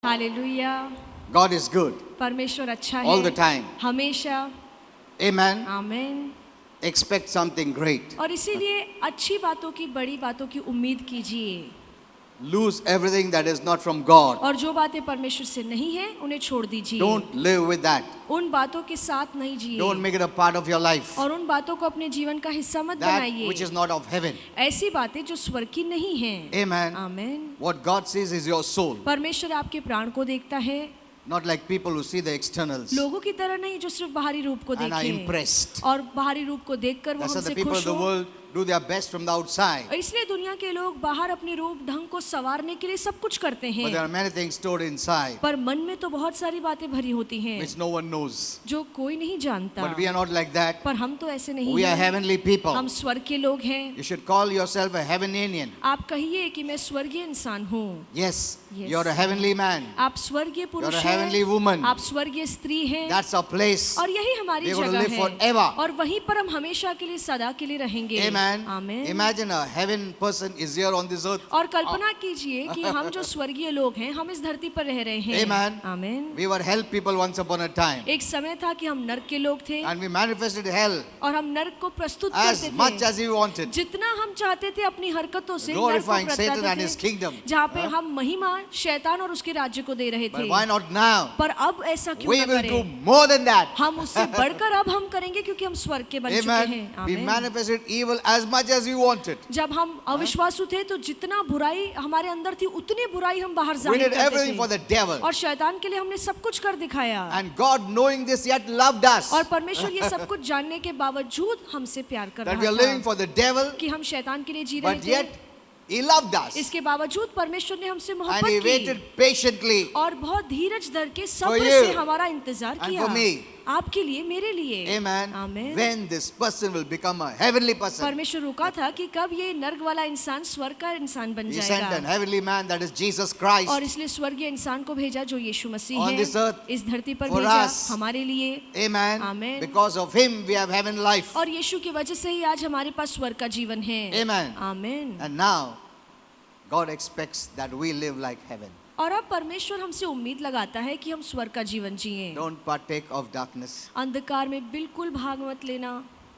Hallelujah. God is good परमेश्वर अच्छा है all the time. हमेशा। Amen. आमीन। Expect something great. और इसीलिए अच्छी बातों की, बड़ी बातों की उम्मीद कीजिए। Lose everything that is not from God. और जो बातें परमेश्वर से नहीं है उन्हें छोड़ दीजिए। Don't live with that. उन बातों के साथ नहीं जिए। Don't make it a part of your life. और उन बातों को अपने जीवन का हिस्सा मत That बनाइए। which is not of heaven. ऐसी बातें जो स्वर्ग की नहीं हैं। Amen. आमीन। What God sees is your soul. परमेश्वर आपके प्राण को देखता है। Not like people who see the externals लोगों की तरह नहीं जो सिर्फ बाहरी रूप को and are देखें impressed. और बाहरी रूप को देखकर वो That's why the हमसे people of खुश the हो। world do their best from the outside. और इसलिए दुनिया के लोग बाहर अपने रूप ढंग को संवारने के लिए सब कुछ करते But हैं, there are many things stored inside पर मन में तो बहुत सारी बातें भरी होती हैं which no one knows. जो कोई नहीं जानता। But we are not like that. पर हम तो ऐसे नहीं We are हैं। heavenly people. हम स्वर्ग के लोग हैं। You should call yourself a heavenian. आप कहिए कि मैं स्वर्गीय इंसान हूँ। Yes, Yes. you're a heavenly man. आप स्वर्गीय You're पुरुष a heavenly हैं। woman. आप स्वर्गीय स्त्री हैं। That's our place. और यही हमारी We're going to जगह live है। forever. और वहीं पर हम हमेशा के लिए, सदा के लिए रहेंगे। Amen. आमीन। Imagine a heaven person is here on this earth. और कल्पना कीजिए कि हम जो स्वर्गीय लोग हैं हम इस धरती पर रह रहे हैं। Amen. आमीन। We were hell people once upon a time. एक समय था कि हम नरक के लोग थे And we manifested hell और हम नरक को प्रस्तुत as करते much थे as we wanted. जितना हम चाहते थे अपनी हरकतों से नरक को Glorifying Satan and प्रताते his थे, kingdom. जहाँ पे हम महिमा शैतान और उसके राज्य को दे रहे थे। But why not now? पर अब ऐसा क्यों We न will do करें? more than that. हम उससे बढ़कर अब हम करेंगे क्योंकि हम स्वर्ग के बन चुके Amen. हैं। We आमीन। manifested evil as much as we wanted. जब हम अविश्वासु थे तो जितना बुराई हमारे अंदर थी उतनी बुराई हम बाहर We जाहिर did करते everything for थे the devil. और शैतान के लिए हमने सब कुछ कर दिखाया। And God, knowing this, yet loved us. और परमेश्वर ये सब कुछ जानने के बावजूद हमसे प्यार कर That we रहा are living था for the devil, कि हम शैतान के लिए जी रहे but थे। yet He loved us. इसके बावजूद परमेश्वर ने हमसे And मोहब्बत He की waited patiently. और बहुत धीरज धर के For सब्र you से हमारा इंतजार and किया। for me. आपके लिए, मेरे लिए। Amen. आमीन। When this person will become a heavenly person. परमेश्वर रुका था कि कब ये नर्क वाला इंसान स्वर्ग का इंसान बन He sent an जाएगा heavenly man, that is Jesus Christ. और इसलिए स्वर्गीय इंसान को भेजा जो यीशु मसीह On है this earth इस धरती पर for भेजा us. हमारे लिए। Amen. Amen. Because of Him we have heaven life. और यीशु की वजह से ही आज हमारे पास स्वर्ग का जीवन है। Amen. आमीन। And now God expects that we live like heaven. और अब परमेश्वर हमसे उम्मीद लगाता है कि हम स्वर्ग का जीवन जिएं। Don't partake of darkness, अंधकार में बिल्कुल भाग मत लेना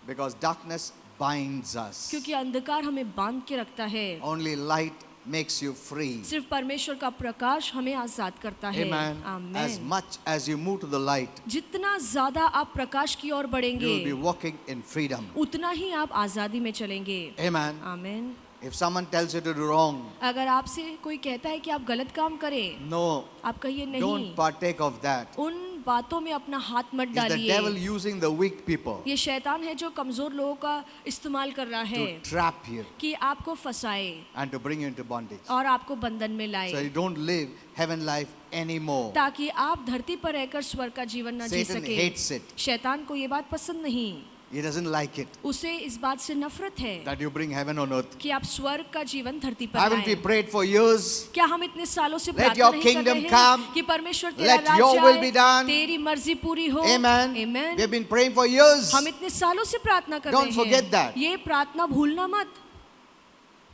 because darkness binds us. क्योंकि अंधकार हमें बांध के रखता है। Only light makes you free. सिर्फ परमेश्वर का प्रकाश हमें आजाद करता है। Amen. As आमीन। much as you move to the light, जितना ज्यादा आप प्रकाश की ओर you बढ़ेंगे will be walking in freedom. उतना ही आप आजादी में चलेंगे। Amen. आमीन। If someone tells you to do wrong, अगर आपसे कोई कहता है कि आप गलत काम करें, no, आप कहिए नहीं, don't partake of that. उन बातों में अपना हाथ मत It's the डालिए। devil using the weak people ये शैतान है जो कमजोर लोगों का इस्तेमाल कर रहा है to trap you कि आपको फंसाए and to bring you into bondage. और आपको बंधन में So लाए you don't live heaven life anymore. ताकि आप धरती पर रहकर स्वर्ग का जीवन न जी Satan सके। hates it. शैतान को ये बात पसंद नहीं, He doesn't like it उसे इस बात से नफरत है that you bring heaven on earth. कि आप स्वर्ग का जीवन धरती पर Haven't we लाएं। prayed for years? क्या हम इतने सालों से Let प्रार्थना your नहीं कर kingdom रहे come. हैं कि परमेश्वर तेरा Let your राज्य will आए, be done. तेरी मर्जी पूरी हो। Amen. Amen. We have been praying for years. हम इतने सालों से प्रार्थना कर Don't रहे forget हैं। that. ये प्रार्थना भूलना मत।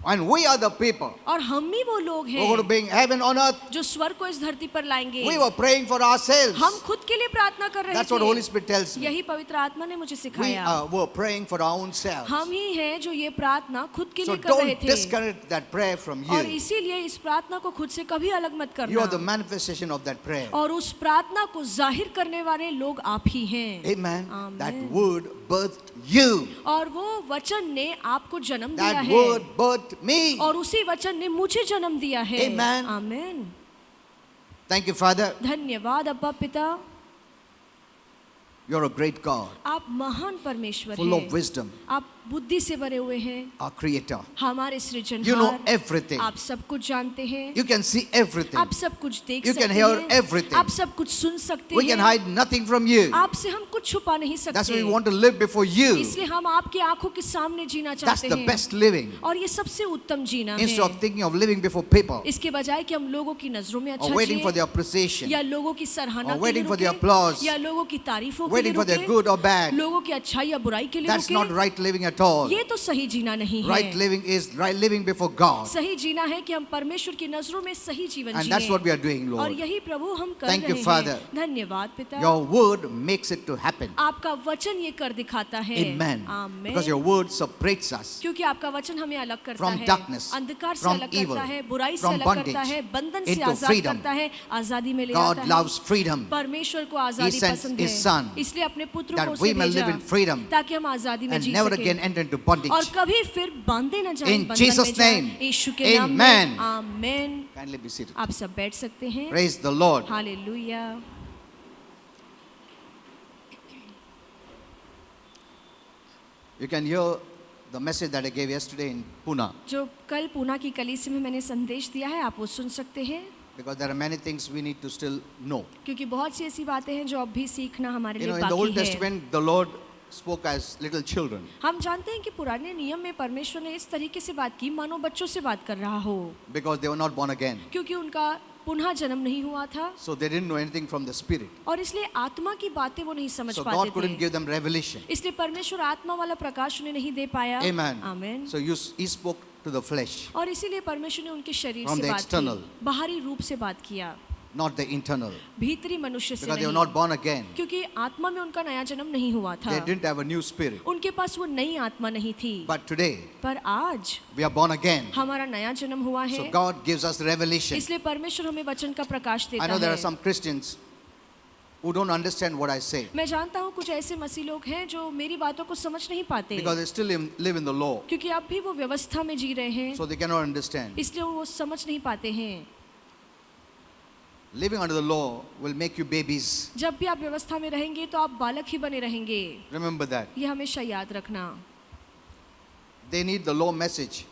And we are the people और हम ही वो लोग who are going to हैं bring heaven on earth. जो स्वर्ग को इस धरती पर लाएंगे। We were praying for ourselves. हम खुद के लिए प्रार्थना कर रहे That's what Holy थे। Spirit tells me. यही पवित्र आत्मा ने मुझे We सिखाया। were praying for our own selves. हम ही हैं जो ये प्रार्थना खुद के So लिए कर रहे don't थे disconnect that prayer from और you. इसीलिए इस प्रार्थना को खुद से कभी अलग मत You are the करना manifestation of that prayer. और उस प्रार्थना को जाहिर करने वाले लोग आप ही हैं। Amen. Amen. That word birthed you. और वो वचन ने आपको जन्म दिया That है word birthed me. और उसी वचन ने मुझे जन्म दिया है। Amen. आमीन। Thank you, Father. धन्यवाद अब्बा पिता, You're a great God, आप महान परमेश्वर full of हैं। wisdom, आप बुद्धि से भरे हुए हैं, our creator. हमारे You know सृजनहार। everything. आप सब कुछ जानते हैं, You can see everything. आप सब कुछ देख You सकते can hear हैं, everything. आप सब कुछ सुन सकते We can हैं, hide nothing from you. आपसे हम कुछ छुपा नहीं That's why we सकते। want to live before you. इसलिए हम आपकी आंखों के सामने जीना That's चाहते the हैं best living. और ये सबसे उत्तम जीना Instead है। of thinking of living before people, इसके बजाय कि हम लोगों की नजरों में or अच्छा waiting for जिए the appreciation, या लोगों की सराहना or के waiting लिए for the रुके, applause, या लोगों की तारीफों के waiting लिए for their रुके, good or bad. लोगों की अच्छाई या बुराई के लिए That's not रुके, right living at at all. ये तो सही जीना नहीं है। Right living is right living before God. सही जीना है कि हम परमेश्वर की नजरों में सही जीवन And जिएं। that's what we are doing, और Lord. यही प्रभु हम कर Thank you, रहे Father. हैं। धन्यवाद पिता। Your word makes it to happen. आपका वचन ये कर दिखाता है। Amen. आमीन। Because your word separates us क्योंकि आपका वचन हमें अलग करता from है, darkness, अंधकार से from अलग evil, करता है, बुराई से from अलग bondage करता है, बंधन से into आजाद freedom. करता है, आजादी में ले God आता है। loves freedom. परमेश्वर को आजादी sent पसंद his son है, इसलिए अपने पुत्र को that उसे we may भेजा live in freedom ताकि हम आजादी में and जी never सकें again enter into bondage. और कभी फिर बांधे न जाएं In बंधन Jesus' में जाएं। name. यीशु के नाम में Amen. आमीन। Kindly be seated. आप सब बैठ सकते हैं। Praise the Lord. Hallelujah. You can hear the message that I gave yesterday in Pune, जो कल पूना की कलीसिया में मैंने संदेश दिया है, आप वो सुन सकते हैं, because there are many things we need to still know. क्योंकि बहुत सी ऐसी बातें हैं जो अब भी सीखना हमारे You know, लिए in the Old बाकी है। Testament, the Lord spoke as little children, हम जानते हैं कि पुराने नियम में परमेश्वर ने इस तरीके से बात की मानो बच्चों से बात कर रहा हो, because they were not born again. क्योंकि उनका पुनः जन्म नहीं हुआ था So they didn't know anything from the Spirit. और इसलिए आत्मा की बातें वो नहीं समझ So पाते God couldn't थे। give them revelation. इसलिए परमेश्वर आत्मा वाला प्रकाश उन्हें नहीं दे पाया। Amen. आमीन। So He spoke to the flesh, और इसीलिए परमेश्वर ने उनके शरीर From से the बात external. की, बाहरी रूप से बात किया, not the internal, भीतरी मनुष्य से because they were नहीं, not born again. क्योंकि आत्मा में उनका नया जन्म नहीं हुआ था, They didn't have a new spirit. उनके पास वो नई आत्मा नहीं थी। But today, पर आज we are born again. हमारा नया जन्म हुआ है, So God gives us revelation. इसलिए परमेश्वर हमें वचन का प्रकाश I देता know there are है। some Christians who don't understand what I say, मैं जानता हूँ कुछ ऐसे मसीह लोग हैं जो मेरी बातों को समझ नहीं पाते, because they still live in the law. क्योंकि अब भी वो व्यवस्था में जी रहे हैं, So they cannot understand. इसलिए वो समझ नहीं पाते हैं। Living under the law will make you babies. जब भी आप व्यवस्था में रहेंगे तो आप बालक ही बने रहेंगे, Remember that. ये हमेशा याद रखना। They need the law message.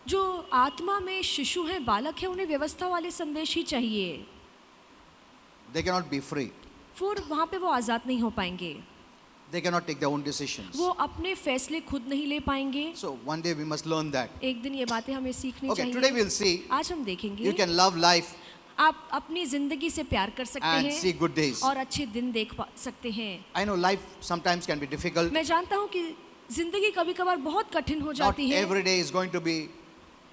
जो आत्मा में शिशु हैं, बालक हैं, उन्हें व्यवस्था वाले संदेश ही चाहिए, They cannot be free. फिर वहाँ पे वो आज़ाद नहीं हो पाएंगे, They cannot take their own decisions. वो अपने फैसले खुद नहीं ले पाएंगे। So one day we must learn that. एक दिन ये बातें हमें सीखनी Okay, today चाहिए। we'll see आज हम you देखेंगे can love life आप अपनी जिंदगी से प्यार कर सकते and हैं see good days. और अच्छे दिन देख सकते हैं। I know life sometimes can be difficult. मैं जानता हूँ कि जिंदगी कभी कभार बहुत कठिन हो Not जाती है। every day is going to be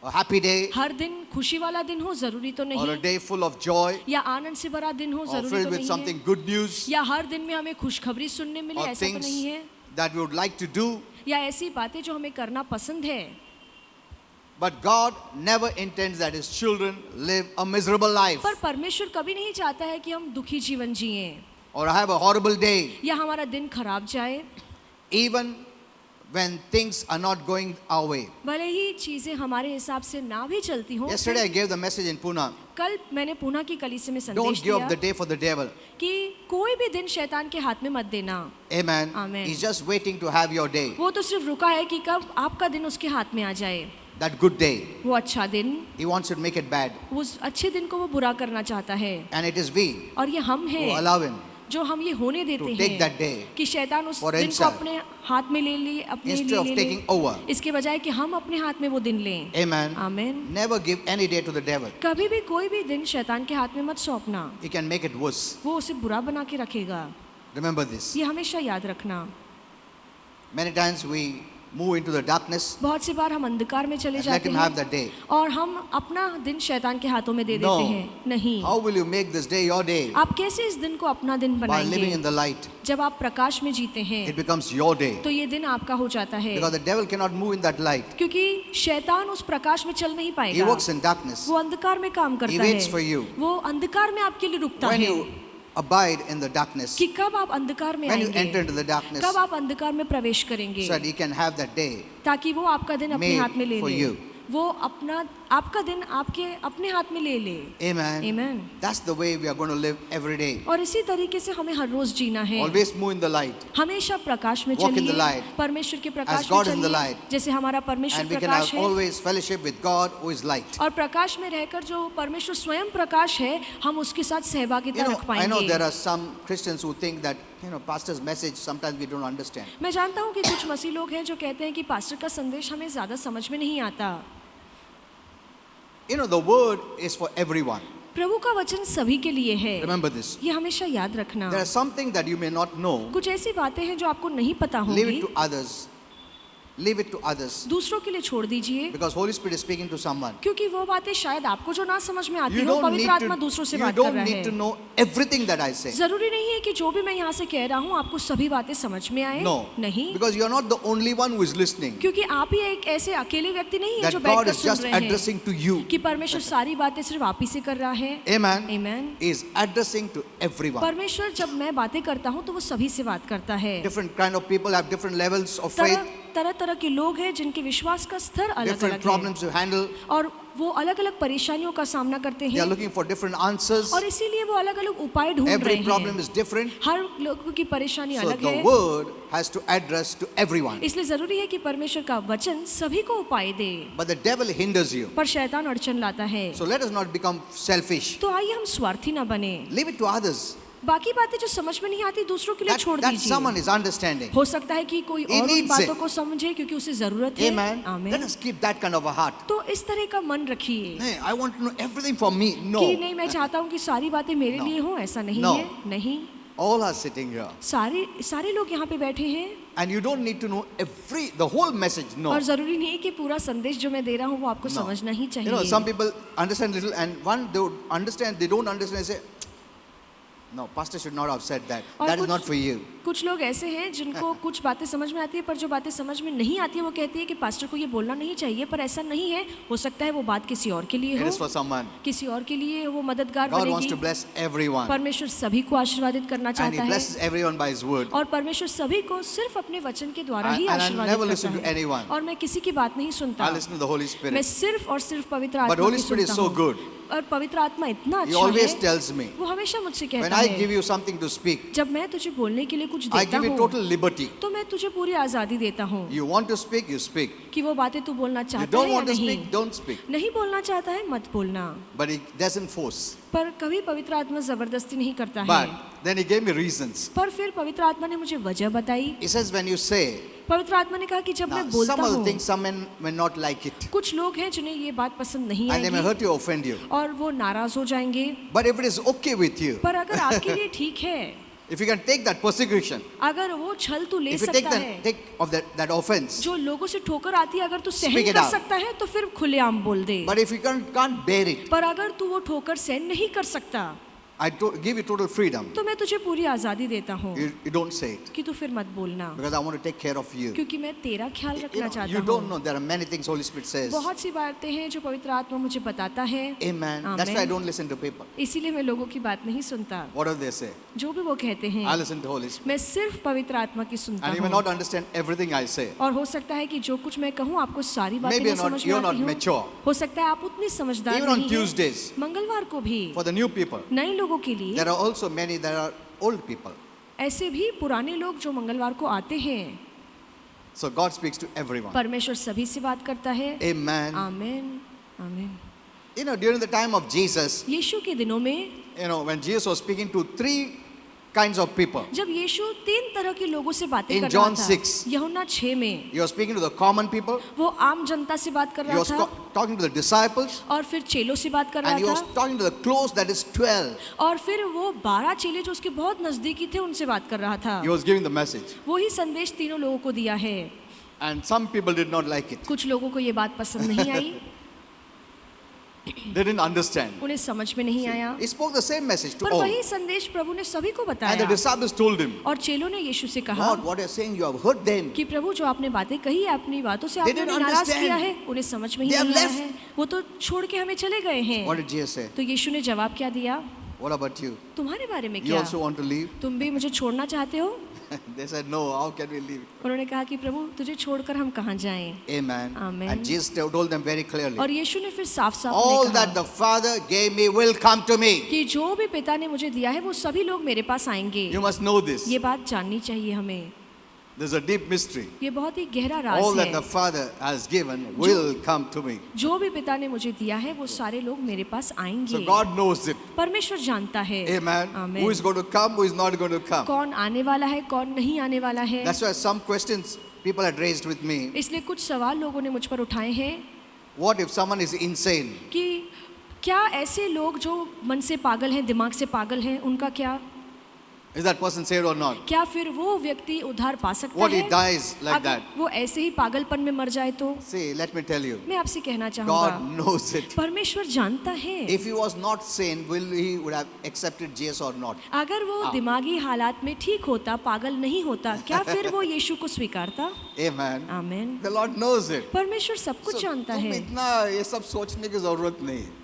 a happy day हर दिन खुशी वाला दिन हो जरूरी तो or a नहीं, day full of joy या आनंद से भरा दिन हो or जरूरी filled तो with नहीं something है, good news या हर दिन में हमें खुशखबरी सुनने मिले, or ऐसा तो things नहीं है, that we would like to do. या ऐसी बातें जो हमें करना पसंद है। But God never intends that His children live a miserable life पर परमेश्वर कभी नहीं चाहता है कि हम दुखी जीवन जिएं or have a horrible day, या हमारा दिन खराब जाए, even when things are not going our way. भले ही चीजें हमारे हिसाब से ना भी चलती हों। Yesterday I gave the message in Pune. कल मैंने पूना की कलीसिया में संदेश Don't give दिया up the day for the devil. कि कोई भी दिन शैतान के हाथ में मत देना। Amen. Amen. He's just waiting to have your day, वो तो सिर्फ रुका है कि कब आपका दिन उसके हाथ में आ जाए, that good day. वो अच्छा दिन, He wants you to make it bad. उस अच्छे दिन को वो बुरा करना चाहता है। And it is we और ये हम who हैं allow Him जो हम ये होने देते to take that हैं day कि शैतान उस for दिन को himself अपने हाथ में ले लिए, अपने instead लिए of ले taking ले, over. इसके बजाय कि हम अपने हाथ में वो दिन लें। Amen. आमीन। Never give any day to the devil. कभी भी कोई भी दिन शैतान के हाथ में मत सौंपना, He can make it worse. वो उसे बुरा बना के रखेगा। Remember this. ये हमेशा याद रखना। Many times we move into the darkness बहुत सी बार हम अंधकार में चले and let जाते him have हैं that day. और हम अपना दिन शैतान के हाथों में दे No. देते हैं। नहीं, How will you make this day your day? आप कैसे इस दिन को अपना दिन By living बनाएंगे? in the light. जब आप प्रकाश में जीते हैं It becomes your day. तो ये दिन आपका हो जाता है, Because the devil cannot move in that light. क्योंकि शैतान उस प्रकाश में चल नहीं He पाएगा। works in darkness. वो अंधकार में काम He करता waits for है, you. वो अंधकार में आपके लिए रुकता When है you abide in the darkness, कि कब आप अंधकार में when you आएंगे, enter into the darkness, कब आप अंधकार में प्रवेश करेंगे, so that he can have that day ताकि वो आपका दिन अपने made हाथ में ले for ले, you. वो अपना आपका दिन आपके अपने हाथ में ले ले। Amen. Amen. That's the way we are going to live every day. और इसी तरीके से हमें हर रोज जीना है। Always move in the light. हमेशा प्रकाश में Walk in the चलिए, light. परमेश्वर के प्रकाश As God में is in the चलिए, light. जैसे हमारा परमेश्वर And we can Prakash have है। always fellowship with God who is light. और प्रकाश में रहकर जो परमेश्वर स्वयं प्रकाश है, हम उसके साथ सहभागिता रख I know पाएंगे। there are some Christians who think that, pastor's message sometimes we don't understand. मैं जानता हूँ कि कुछ मसीह लोग हैं जो कहते हैं कि पास्टर का संदेश हमें ज्यादा समझ में नहीं आता। The word is for everyone. प्रभु का वचन सभी के लिए है, Remember this. ये हमेशा याद रखना। There are something that you may not know. कुछ ऐसी बातें हैं जो आपको नहीं पता Leave होंगी, it to others. Leave it to others. दूसरों के लिए छोड़ दीजिए, Because Holy Spirit is speaking to someone. क्योंकि वो बातें शायद आपको जो ना समझ में आती You हो, don't पवित्र need आत्मा दूसरों से to, you बात कर don't रहा need to है। know everything that I say. जरूरी नहीं है कि जो भी मैं यहाँ से कह रहा हूँ आपको सभी बातें समझ में आए। No. नहीं, Because you are not the only one who is listening. क्योंकि आप ही एक ऐसे अकेले व्यक्ति नहीं है That जो God बैठकर is सुन just रहे हैं addressing to you. कि परमेश्वर सारी बातें सिर्फ आप ही से कर रहा है। Amen. Amen. He is addressing to everyone. परमेश्वर जब मैं बातें करता हूँ तो वो सभी से बात करता है। Different kind of people have different levels of faith, तरह तरह के लोग हैं जिनके विश्वास का स्तर अलग different अलग है problems to handle. और वो अलग अलग परेशानियों का सामना करते They are हैं looking for different answers. और इसीलिए वो अलग अलग उपाय ढूंढ रहे Every problem हैं। is different. हर लोगों की परेशानी So अलग the है, word has to address to everyone. इसलिए जरूरी है कि परमेश्वर का वचन सभी को उपाय दे। But the devil hinders you. पर शैतान अड़चन लाता है, So let us not become selfish. तो आइए हम स्वार्थी न बने। Leave it to others. बाकी बातें जो समझ में नहीं आती दूसरों के लिए छोड़ That someone दीजिए। is understanding. हो सकता है कि कोई He और उन needs बातों it. को समझे क्योंकि उसे जरूरत है। Amen. आमीन। Let us keep that kind of a heart. तो इस तरह का मन रखिए Hey, I want to know everything for me. कि No. नहीं मैं चाहता हूँ कि सारी बातें मेरे No. लिए हो, ऐसा नहीं No. है। नहीं, All are sitting here. सारे लोग यहाँ पे बैठे हैं And you don't need to know the whole message. No. और जरूरी नहीं है कि पूरा संदेश जो मैं दे रहा हूँ वो आपको No. समझना ही You know, चाहिए। some people understand little and one they would understand, they don't understand, they say, no, pastor should not have said that. और That is कुछ- not for you. कुछ लोग ऐसे हैं जिनको कुछ बातें समझ में आती है पर जो बातें समझ में नहीं आती है वो कहती है कि पास्टर को ये बोलना नहीं चाहिए, पर ऐसा नहीं है। हो सकता है वो बात किसी और के लिए It is हो, for someone. किसी और के लिए वो मददगार God wants to बनेगी। bless everyone. परमेश्वर सभी को आशीर्वादित करना And चाहता He है blesses everyone by His word. और परमेश्वर सभी को सिर्फ अपने वचन के द्वारा ही And I आशीर्वादित never listen करता to है। anyone. और मैं किसी की बात नहीं सुनता, I listen to the Holy मैं Spirit. सिर्फ और सिर्फ पवित्र But आत्मा Holy की Spirit is सुनता so हूँ। good. और पवित्र आत्मा इतना He अच्छा always है, tells me, वो हमेशा मुझसे when कहता I है give you something to speak, जब मैं तुझे बोलने के लिए कुछ I देता give you हूँ total liberty. तो मैं तुझे पूरी आजादी देता हूँ You want to speak, you speak. कि वो बातें तू बोलना You चाहता don't है या want to नहीं। speak, don't speak. नहीं बोलना चाहता है मत बोलना, But He doesn't force. पर कभी पवित्र आत्मा जबरदस्ती नहीं करता है। But then He gave me reasons. पर फिर पवित्र आत्मा ने मुझे वजह बताई। He says, when you say, पवित्र आत्मा ने कहा कि जब now, मैं बोलता some of the हूँ, things some men may not like it. कुछ लोग हैं जिन्हें ये बात पसंद नहीं And they may आएगी hurt you, offend you. और वो नाराज हो जाएंगे। But if it is okay with you, पर अगर आपके लिए ठीक है, if you can take that persecution, अगर वो छल तू ले if you take सकता है, take of that offense, जो लोगों से ठोकर आती है अगर तू Speak सहन it कर out. सकता है तो फिर खुलेआम बोल दे। but if you can't bear it, पर अगर तू वो ठोकर सहन नहीं कर सकता I give you total freedom. तो मैं तुझे पूरी आजादी देता हूँ You don't say it कि तू फिर मत बोलना, because I want to take care of you. क्योंकि मैं तेरा ख्याल रखना You चाहता don't हूँ। know there are many things Holy Spirit says. बहुत सी बातें हैं जो पवित्र आत्मा मुझे बताता है, Amen. That's why I don't listen to people. इसीलिए मैं लोगों की बात नहीं सुनता। Whatever they say, जो भी वो कहते I हैं listen to Holy Spirit. मैं सिर्फ पवित्र आत्मा की सुनता And you may हूँ। not understand everything I say. और हो सकता है कि जो कुछ मैं कहूँ आपको सारी बातें Maybe नहीं समझ में you're not आती हों। mature. हो सकता है आप उतनी समझदार Even on नहीं हैं। Tuesdays, मंगलवार को भी for the new people, नए लोगों के लिए there are also many that are old people. ऐसे भी पुराने लोग जो मंगलवार को आते हैं। So God speaks to everyone. परमेश्वर सभी से बात करता है। Amen. आमीन आमीन। You know, during the time of Jesus, यीशु के दिनों में you know, when Jesus was speaking to three kinds of people, जब यीशु 3 तरह के लोगों से बातें In कर John रहा था, 6, यूहन्ना 6 में He was speaking to the common people, वो आम जनता से बात कर He रहा was था talking to the disciples, और फिर चेलों से बात कर and He रहा was था talking to the close, that is 12. और फिर वो 12 चेले जो उसके बहुत नजदीकी थे उनसे बात कर रहा था। He was giving the message. वही संदेश तीनों लोगों को दिया है। And some people did not like it. कुछ लोगों को ये बात पसंद नहीं आई, They didn't understand. उन्हें समझ में नहीं आया, He spoke the same message to पर all. वही संदेश प्रभु ने सभी को And the बताया। disciples told Him, और चेलों ने यीशु से कहा Lord, what you're saying, you have heard them. कि प्रभु जो आपने बातें कही है अपनी बातों से They आपने didn't उन्हें नाराज understand. किया है, उन्हें समझ में ही They have नहीं आया left. है, वो तो छोड़ के हमें चले गए हैं। What did Jesus say? तो यीशु ने जवाब क्या दिया? What about you? तुम्हारे बारे में You क्या? also want to leave? तुम भी मुझे छोड़ना चाहते हो? They said, No, how can we leave? उन्होंने कहा कि प्रभु तुझे छोड़कर हम कहाँ जाएं? Amen. Amen. And Jesus told them very clearly, और यीशु ने फिर साफ साफ all कहा that the Father gave me will come to me. कि जो भी पिता ने मुझे दिया है वो सभी लोग मेरे पास आएंगे। You must know this. ये बात जाननी चाहिए हमें। There's a deep mystery. ये बहुत ही गहरा All राज that the है। Father has given will come to me. जो भी पिता ने मुझे दिया है वो सारे लोग मेरे पास So आएंगे। God knows it. परमेश्वर जानता है। Amen. Amen. Who is going to come, who is not going to come. कौन आने वाला है कौन नहीं आने वाला है। That's why some questions people had raised with me. इसलिए कुछ सवाल लोगों ने मुझ पर उठाए हैं What if someone is insane? कि क्या ऐसे लोग जो मन से पागल हैं, दिमाग से पागल हैं, उनका क्या? Is that person saved or not? क्या फिर वो व्यक्ति उद्धार पा सकता What he है? dies like अगर that? वो ऐसे ही पागलपन में मर जाए तो? See, let me tell you, मैं आपसे कहना God चाहूंगा, knows it. परमेश्वर जानता है। If he was not sane, will he would have accepted Jesus or not? अगर वो दिमागी हालात में ठीक होता, पागल नहीं होता, क्या फिर वो यीशु को स्वीकारता? Amen. Amen. The Lord knows it. परमेश्वर सब कुछ So, जानता तुम है। इतना ये सब सोचने की जरूरत नहीं है.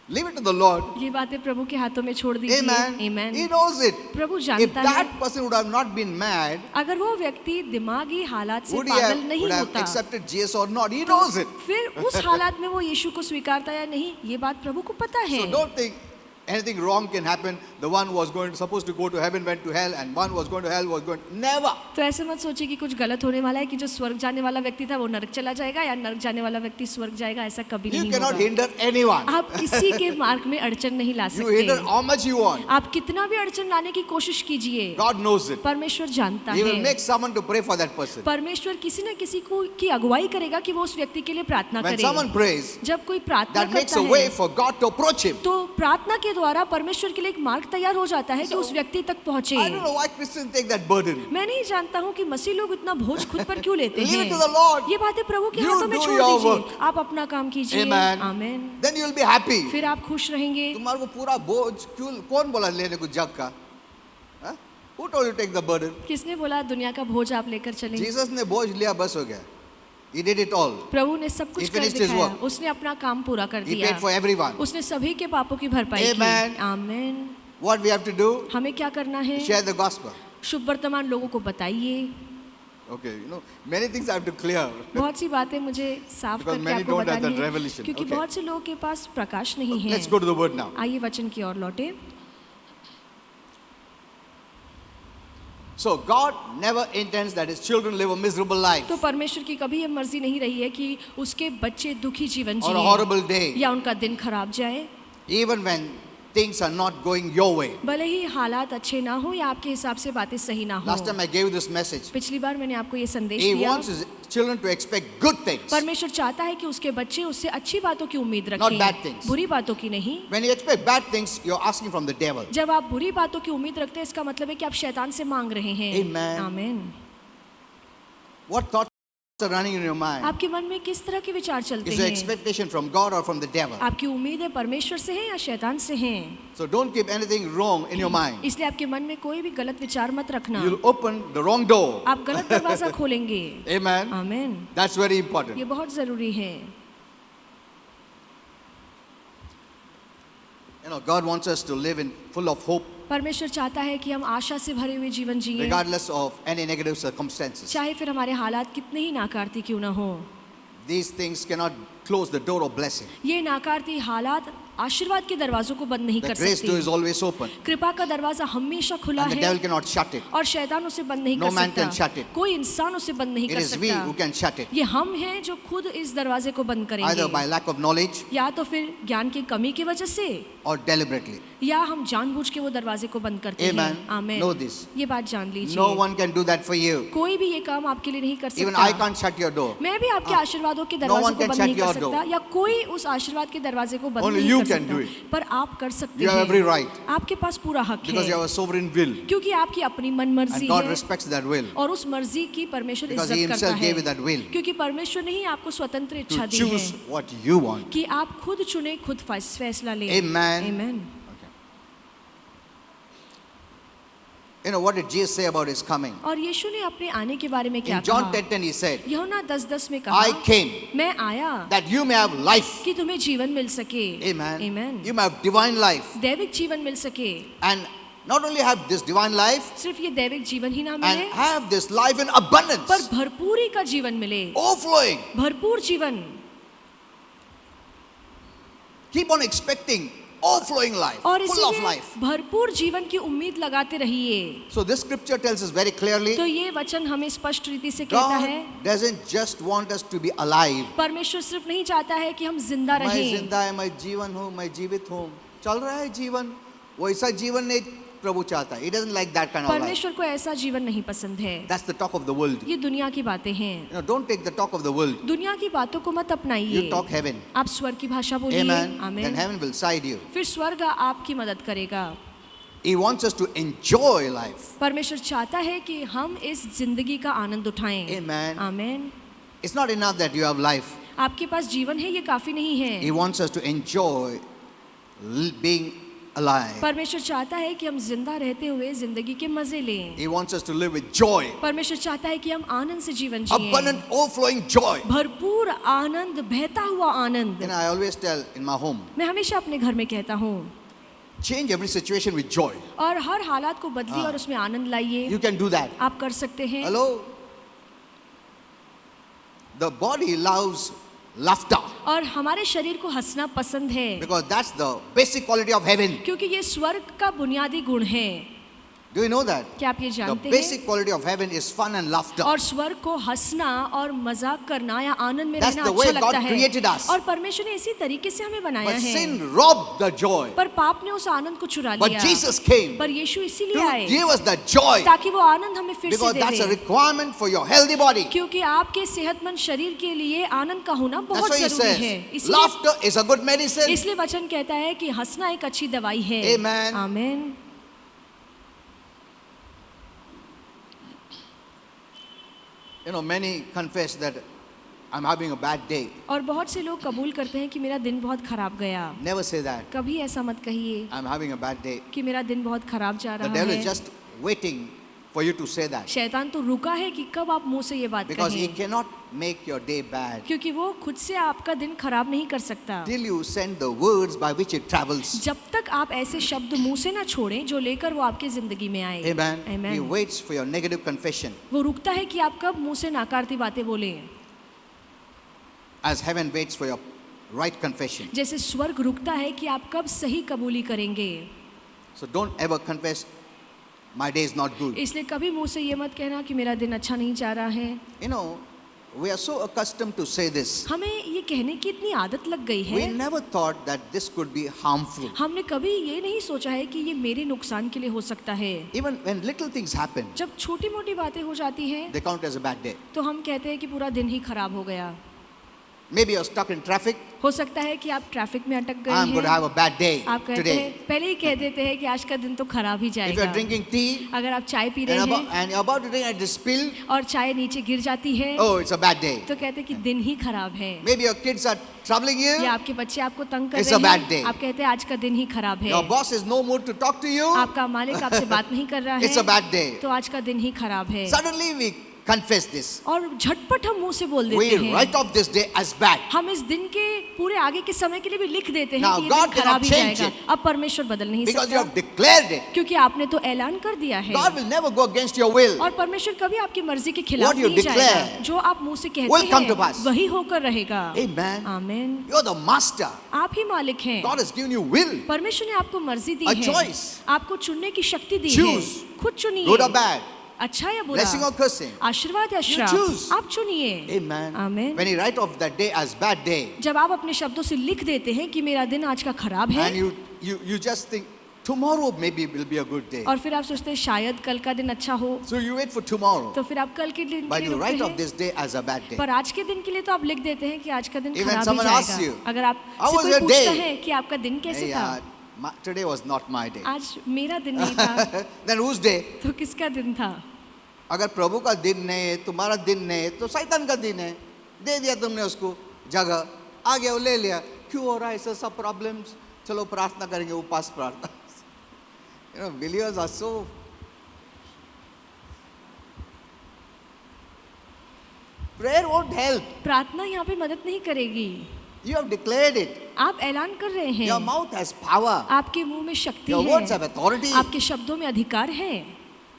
Leave it to the Lord. ये बातें प्रभु के हाथों में छोड़ दीजिए। Amen. Amen. He knows it. Prabhu If जानता है। that person would have not been mad, अगर वो व्यक्ति दिमागी हालात से would he पागल have, नहीं would have होता, accepted Jesus or not? He knows it. फिर उस हालात में वो यीशु को स्वीकारता या नहीं, ये बात प्रभु को पता है। So don't think anything wrong can happen. The one who was supposed to go to heaven went to hell, and one was going to hell was going. Never. तो ऐसे मत सोचिए कि कुछ गलत होने वाला है, कि जो स्वर्ग जाने वाला व्यक्ति था वो नरक चला जाएगा या नरक जाने वाला व्यक्ति स्वर्ग जाएगा, ऐसा कभी You नहीं cannot होगा। hinder anyone. आप किसी के मार्ग में अड़चन नहीं ला You hinder सकते। how much you want. आप कितना भी अड़चन लाने की कोशिश कीजिए, God knows it. परमेश्वर जानता He will है। make someone to pray for that person. परमेश्वर किसी न किसी को की अगुवाई करेगा कि वो उस व्यक्ति के लिए प्रार्थना When someone करे। prays, जब कोई प्रार्थना that makes करता a way है for God to approach him. तो प्रार्थना के द्वारा परमेश्वर के लिए एक मार्ग तैयार हो जाता है कि उस व्यक्ति तक पहुंचे। I don't know why Christians take that burden. मैं नहीं जानता हूँ कि मसीह लोग इतना बोझ खुद पर क्यों लेते Leave हैं। it to the Lord. ये बातें प्रभु के You हाथों में do छोड़ your दीजिए। work. आप अपना काम कीजिए। Amen. आमीन। Then you will be happy. फिर आप खुश रहेंगे। तुम्हारे को पूरा बोझ क्यों कौन बोला लेने को जग का? Huh? Who told you to take the burden? किसने बोला दुनिया का बोझ आप लेकर चलेंगे? Jesus ने बोझ लिया बस हो गया. He did it all. प्रभु ने सब कुछ He कर finished his दिखाया। work. उसने अपना काम पूरा कर He दिया। paid for everyone. उसने सभी के पापों की भरपाई Amen. की। आमीन। What we have to do? हमें क्या करना है? Share the gospel. शुभ वर्तमान लोगों को बताइए। Okay, you know, many things I have to clear. बहुत सी बातें मुझे साफ Because करके many आपको don't have बतानी that है, revelation. क्योंकि Okay. बहुत से लोगों के पास प्रकाश नहीं है। Let's go to the word now. आइए वचन की ओर लौटे। So God never intends that his children live a miserable life तो परमेश्वर की कभी ये मर्जी नहीं रही है कि उसके बच्चे दुखी जीवन or a जिए horrible day, या उनका दिन खराब जाए। even when things are not going your way. भले ही हालात अच्छे ना हो या आपके हिसाब से बातें सही ना हो। Last time I gave you this message. पिछली बार मैंने आपको ये संदेश He दिया। wants his children to expect good things. परमेश्वर चाहता है कि उसके बच्चे उससे अच्छी बातों की उम्मीद Not रखें, bad things. बुरी बातों की नहीं। When you expect bad things, you're asking from the devil. जब आप बुरी बातों की उम्मीद रखते हैं, इसका मतलब है कि आप शैतान से मांग रहे हैं। Amen. आमीन। What thoughts are running in your mind? आपके मन में किस तरह के विचार चलते Is your हैं? expectation from God or from the devil? आपकी उम्मीदें परमेश्वर से हैं या शैतान से हैं? So don't keep anything wrong in your mind. इसलिए आपके मन में कोई भी गलत विचार मत रखना। You'll open the wrong door. आप गलत दरवाजा खोलेंगे। Amen. आमीन। That's very important. ये बहुत जरूरी है। You know, God wants us to live in full of hope, परमेश्वर चाहता है कि हम आशा से भरे हुए जीवन जिए, regardless of any negative circumstances. चाहे फिर हमारे हालात कितने ही नाकारती क्यों ना हो। These things cannot close the door of blessing. ये नाकारती हालात आशीर्वाद के दरवाजों को बंद नहीं The कर grace door is सकती। always open, कृपा का दरवाजा हमेशा खुला and the है devil cannot shut it. और शैतान उसे बंद नहीं No कर man can सकता। shut it. कोई इंसान उसे बंद नहीं It कर is we who सकता। can shut it, ये हम हैं जो खुद इस दरवाजे को बंद either करेंगे, by lack of knowledge या तो फिर ज्ञान की कमी की वजह से, or deliberately. या हम जानबूझ के वो दरवाजे को बंद करते Amen. हैं। आमीन। Know this. ये बात जान लीजिए। No one can do that for you. कोई भी ये काम आपके लिए नहीं कर Even सकता। I can't shut your door. मैं भी आपके आशीर्वादों के No दरवाजे one को can बंद shut नहीं कर your सकता, door. या कोई उस आशीर्वाद के दरवाजे को बंद Only नहीं you कर can do सकता, it. पर आप कर सकते You have every हैं। right, आपके पास पूरा हक because you have है, a sovereign will, क्योंकि आपकी अपनी मन मर्जी and God है respects that will, और उस मर्जी की परमेश्वर because He इज्जत करता Himself है, gave you that will क्योंकि परमेश्वर ने ही आपको स्वतंत्र इच्छा to दी choose है what you want. कि आप खुद चुने, खुद फैसला लें। Amen. आमीन। You know, what did Jesus say about His coming? और यीशु ने अपने आने के बारे में क्या In John कहा? 10:10 He said, यूहन्ना 10:10 में I कहा, came मैं आया that you may have life. कि तुम्हें जीवन मिल सके। Amen. आमीन। You may have divine life. दैविक जीवन मिल सके। And not only have this divine life, सिर्फ ये दैविक जीवन ही ना and मिले, have this life in abundance, पर भरपूरी का जीवन मिले। overflowing. भरपूर जीवन। Keep on expecting overflowing life, और full of इसीलिए life. भरपूर जीवन की उम्मीद लगाते रहिए। So this scripture tells us very clearly, तो ये वचन हमें स्पष्ट रीति से कहता God है, doesn't just want us to be alive. परमेश्वर सिर्फ नहीं चाहता है कि हम जिंदा मैं रहें। जिंदा है, मैं जीवन हूँ, मैं जीवित हूँ, चल रहा है जीवन, वैसा जीवन नहीं प्रभु चाहता है. He doesn't like that kind of life. परमेश्वर को ऐसा जीवन नहीं पसंद है। That's the talk of the world. ये दुनिया की बातें हैं। You know, don't take the talk of the world. दुनिया की बातों को मत अपनाइए। You talk heaven. आप स्वर्ग की भाषा बोलिए। Amen. Then आमीन। heaven will side you. फिर स्वर्ग आपकी मदद करेगा। He wants us to enjoy life. परमेश्वर चाहता है कि हम इस जिंदगी का आनंद उठाएं। Amen. आमीन। It's not enough that you have life. आपके पास जीवन है, ये काफी नहीं है। He wants us to enjoy being alive. परमेश्वर चाहता है कि हम जिंदा रहते हुए जिंदगी के मजे लें। He wants us to live with joy. परमेश्वर चाहता है कि हम आनंद से जीवन जिएं। Abundant, overflowing joy. भरपूर आनंद, बहता हुआ आनंद। You know, I always tell in my home, मैं हमेशा अपने घर में कहता हूँ, change every situation with joy. और हर हालात को बदलिए और उसमें आनंद लाइए। You can do that. आप कर सकते हैं। Hello? The body loves laughter और हमारे शरीर को हंसना पसंद है, because that's the basic quality of heaven. क्योंकि ये स्वर्ग का बुनियादी गुण है। Do you know that? क्या आप ये The जानते हैं? basic quality of heaven is fun and laughter. और स्वर्ग को हंसना और मजाक करना या आनंद में That's रहना the अच्छा way God लगता created है। us. और परमेश्वर ने इसी तरीके से हमें बनाया But है। sin robbed the joy. पर पाप ने उस आनंद को चुरा But लिया। Jesus came पर यीशु इसीलिए to आए give us the joy ताकि वो आनंद हमें फिर से because they that's a they. requirement for your healthy body. क्योंकि आपके सेहतमंद शरीर के लिए आनंद का होना That's बहुत why he जरूरी है। says, इसलिए laughter is a good medicine. इसलिए वचन कहता है कि हंसना एक अच्छी दवाई है। Amen. आमीन। You know, many confess that I'm having a bad day. और बहुत से लोग कबूल करते हैं कि मेरा दिन बहुत खराब गया। Never say that. कभी ऐसा मत कहिए I'm having a bad day. कि मेरा दिन बहुत खराब जा The रहा devil है। is just waiting for you to say that शैतान तो रुका है कि कब आप मुंह से ये बात because he कहें, cannot make your day bad क्योंकि वो खुद से आपका दिन खराब नहीं कर सकता till you send the words by which it travels. जब तक आप ऐसे शब्द मुंह से ना छोड़ें जो लेकर वो आपकी जिंदगी में आए। Amen. He Amen. waits for your negative confession वो रुकता है कि आप कब मुंह से नकारती बातें बोलें, as heaven waits for your right confession. जैसे स्वर्ग रुकता है कि आप कब सही कबूली करेंगे। So don't ever confess my day is not good. इसलिए कभी मुंह से ये मत कहना कि मेरा दिन अच्छा नहीं जा रहा है। You know, we are so accustomed to say this. हमें ये कहने की इतनी आदत लग गई We है, never thought that this could be harmful. हमने कभी ये नहीं सोचा है कि ये मेरे नुकसान के लिए हो सकता है। Even when little things happen, जब छोटी मोटी बातें हो जाती हैं they count as a bad day. तो हम कहते हैं कि पूरा दिन ही खराब हो गया। Maybe you're stuck in traffic. हो सकता है कि आप ट्रैफिक में अटक गए I'm going to हैं। have a bad day आप कहते today. हैं, पहले ही कह देते हैं कि आज का दिन तो खराब ही If जाएगा। you're drinking tea अगर आप चाय पी रहे हैं and you're about to drink and it spill, और चाय नीचे गिर जाती है oh, it's a bad day. तो कहते हैं कि दिन ही खराब है। Maybe your kids are troubling you. या आपके बच्चे आपको तंग कर It's a रहे bad day. हैं, आप कहते हैं आज का दिन ही खराब है। Your boss is no mood to talk to you. आपका मालिक आपसे बात नहीं कर रहा It's a है bad day. तो आज का दिन ही खराब है। Suddenly we confess this. और झटपट हम मुंह से बोल We देते हैं। write off this day as bad. हम इस दिन के पूरे आगे के समय के लिए भी लिख देते हैं Now कि ये God दिन खराब cannot ही change जाएगा। it. अब परमेश्वर बदल नहीं Because you सकता have declared it. क्योंकि आपने तो ऐलान कर दिया है। God will never go against your will. और परमेश्वर कभी आपकी मर्जी के खिलाफ What you नहीं जाएगा। declare जो आप मुंह से will कहते come to हैं pass. वही होकर रहेगा। Amen. आमीन। You're the master. आप ही मालिक हैं। God has given you will. परमेश्वर ने आपको मर्जी दी A है, choice. आपको चुनने की शक्ति दी है। Choose. खुद चुनिए, Good or bad. अच्छा या बुरा, Blessing or cursing. आशीर्वाद या You श्राप, choose. आप चुनिए। Amen. आमीन। When you write off that day as bad day, जब आप अपने शब्दों से लिख देते हैं कि मेरा दिन आज का खराब है, and you just think tomorrow maybe will be a good day. और फिर आप सोचते हैं शायद कल का दिन अच्छा हो, So you wait for tomorrow, तो फिर आप कल के दिन के but लिए you write off रुकते this day as a bad हैं। day. पर आज के दिन के लिए तो आप लिख देते हैं कि आज का दिन Even खराब ही someone asks you, जाएगा। अगर आप "How से was कोई your पूछता day?" है कि आपका दिन कैसे Hey, था, today was not my day. आज मेरा दिन नहीं था, Then whose day? तो किसका दिन था? अगर प्रभु का दिन नहीं है, तुम्हारा दिन नहीं है, तो शैतान का दिन है। दे दिया तुमने उसको जगह, आ गया वो ले लिया। क्यों हो रहा है ऐसा सब प्रॉब्लम्स? चलो प्रार्थना करेंगे, उपास प्रार्थना। You know, believers are so. Prayer won't help. प्रार्थना यहाँ पे मदद नहीं करेगी। You have declared it. आप ऐलान कर रहे हैं, Your mouth has power. आपके मुंह में शक्ति Your words have है, authority. आपके शब्दों में अधिकार है।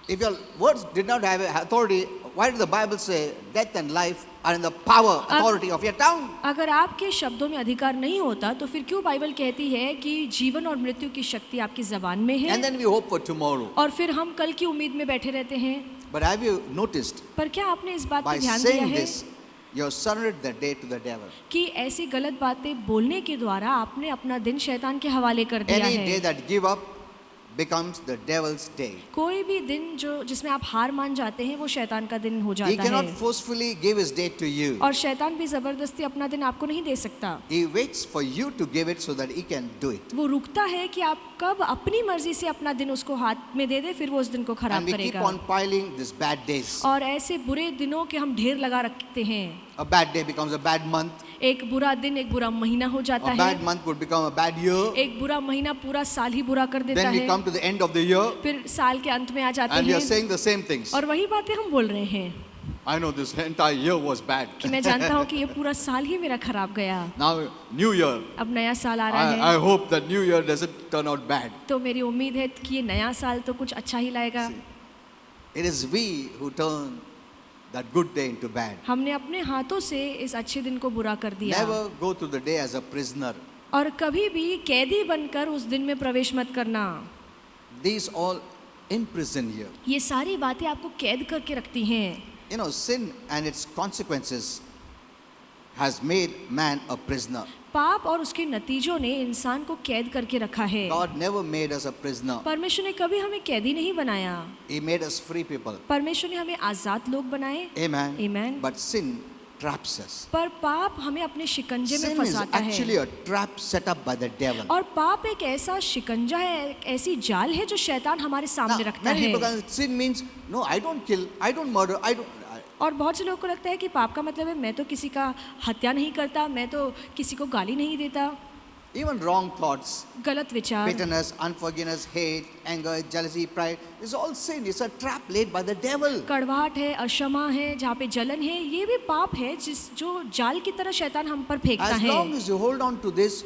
If your words did not have authority, why did the Bible say death and life are in the power, authority of your tongue? अगर आपके शब्दों में अधिकार नहीं होता तो फिर क्यों बाइबल कहती है कि जीवन और मृत्यु की शक्ति आपकी जबान में है? And then we hope for tomorrow. और फिर हम कल की उम्मीद में बैठे रहते हैं। But have you noticed, पर क्या आपने इस बात by पर ध्यान दिया saying है this, you have surrendered the day to the devil. कि ऐसी गलत बातें बोलने के द्वारा आपने अपना दिन शैतान के हवाले कर दिया Any day है। that give up becomes the devil's day. कोई भी दिन जो जिसमें आप हार मान जाते हैं वो शैतान का दिन हो He जाता cannot है। forcefully give his day to you. और शैतान भी जबरदस्ती अपना दिन आपको नहीं दे सकता। He waits for you to give it so that he can do it. वो रुकता है कि आप कब अपनी मर्जी से अपना दिन उसको हाथ में दे दे, फिर वो उस दिन को And खराब we keep करेगा। on piling these bad days. और ऐसे बुरे दिनों के हम ढेर लगा रखते हैं। A bad day becomes a bad month. एक बुरा दिन एक बुरा महीना हो जाता A है। bad month would become a bad year. एक बुरा महीना पूरा साल ही बुरा कर देता Then we है। come to the end of the year फिर साल के अंत में आ जाते and we are हैं saying the same things. और वही बातें हम बोल रहे हैं I know this entire year was bad. कि मैं जानता हूँ कि ये पूरा साल ही मेरा खराब गया। Now, New Year. अब नया साल आ रहा है, I hope that New Year doesn't turn out bad. तो मेरी उम्मीद है कि ये नया साल तो कुछ अच्छा ही लाएगा। It is we who turn that good day into bad. हमने अपने हाथों से इस अच्छे दिन को बुरा कर दिया। Never go through the day as a prisoner. और कभी भी कैदी बनकर उस दिन में प्रवेश मत करना। These all imprison you. ये सारी बातें आपको कैद करके रखती हैं। You know, sin and its consequences has made man a prisoner. पाप और उसके नतीजों ने इंसान को कैद करके रखा है। God never made us a prisoner. परमेश्वर ने कभी हमें कैदी नहीं बनाया। He made us free people. परमेश्वर ने हमें आजाद लोग बनाए। Amen. Amen. But sin traps us. पर पाप हमें अपने शिकंजे में Sin is फंसाता actually है। a trap set up by the devil. और पाप एक ऐसा शिकंजा है, एक ऐसी जाल है जो शैतान हमारे सामने Now, रखता many people है। can, sin means, no, I don't kill, I don't murder, I don't. और बहुत से लोगों को लगता है कि पाप का मतलब है मैं तो किसी का हत्या नहीं करता, मैं तो किसी को गाली नहीं देता। Even wrong thoughts, गलत विचार, bitterness, unforgiveness, hate, anger, jealousy, pride, is all sin. It's a trap laid by the devil. कड़वाहट है, अक्षमा है, जहाँ पे जलन है, ये भी पाप है जो जाल की तरह शैतान हम पर फेंकता As है। long as you hold on to this,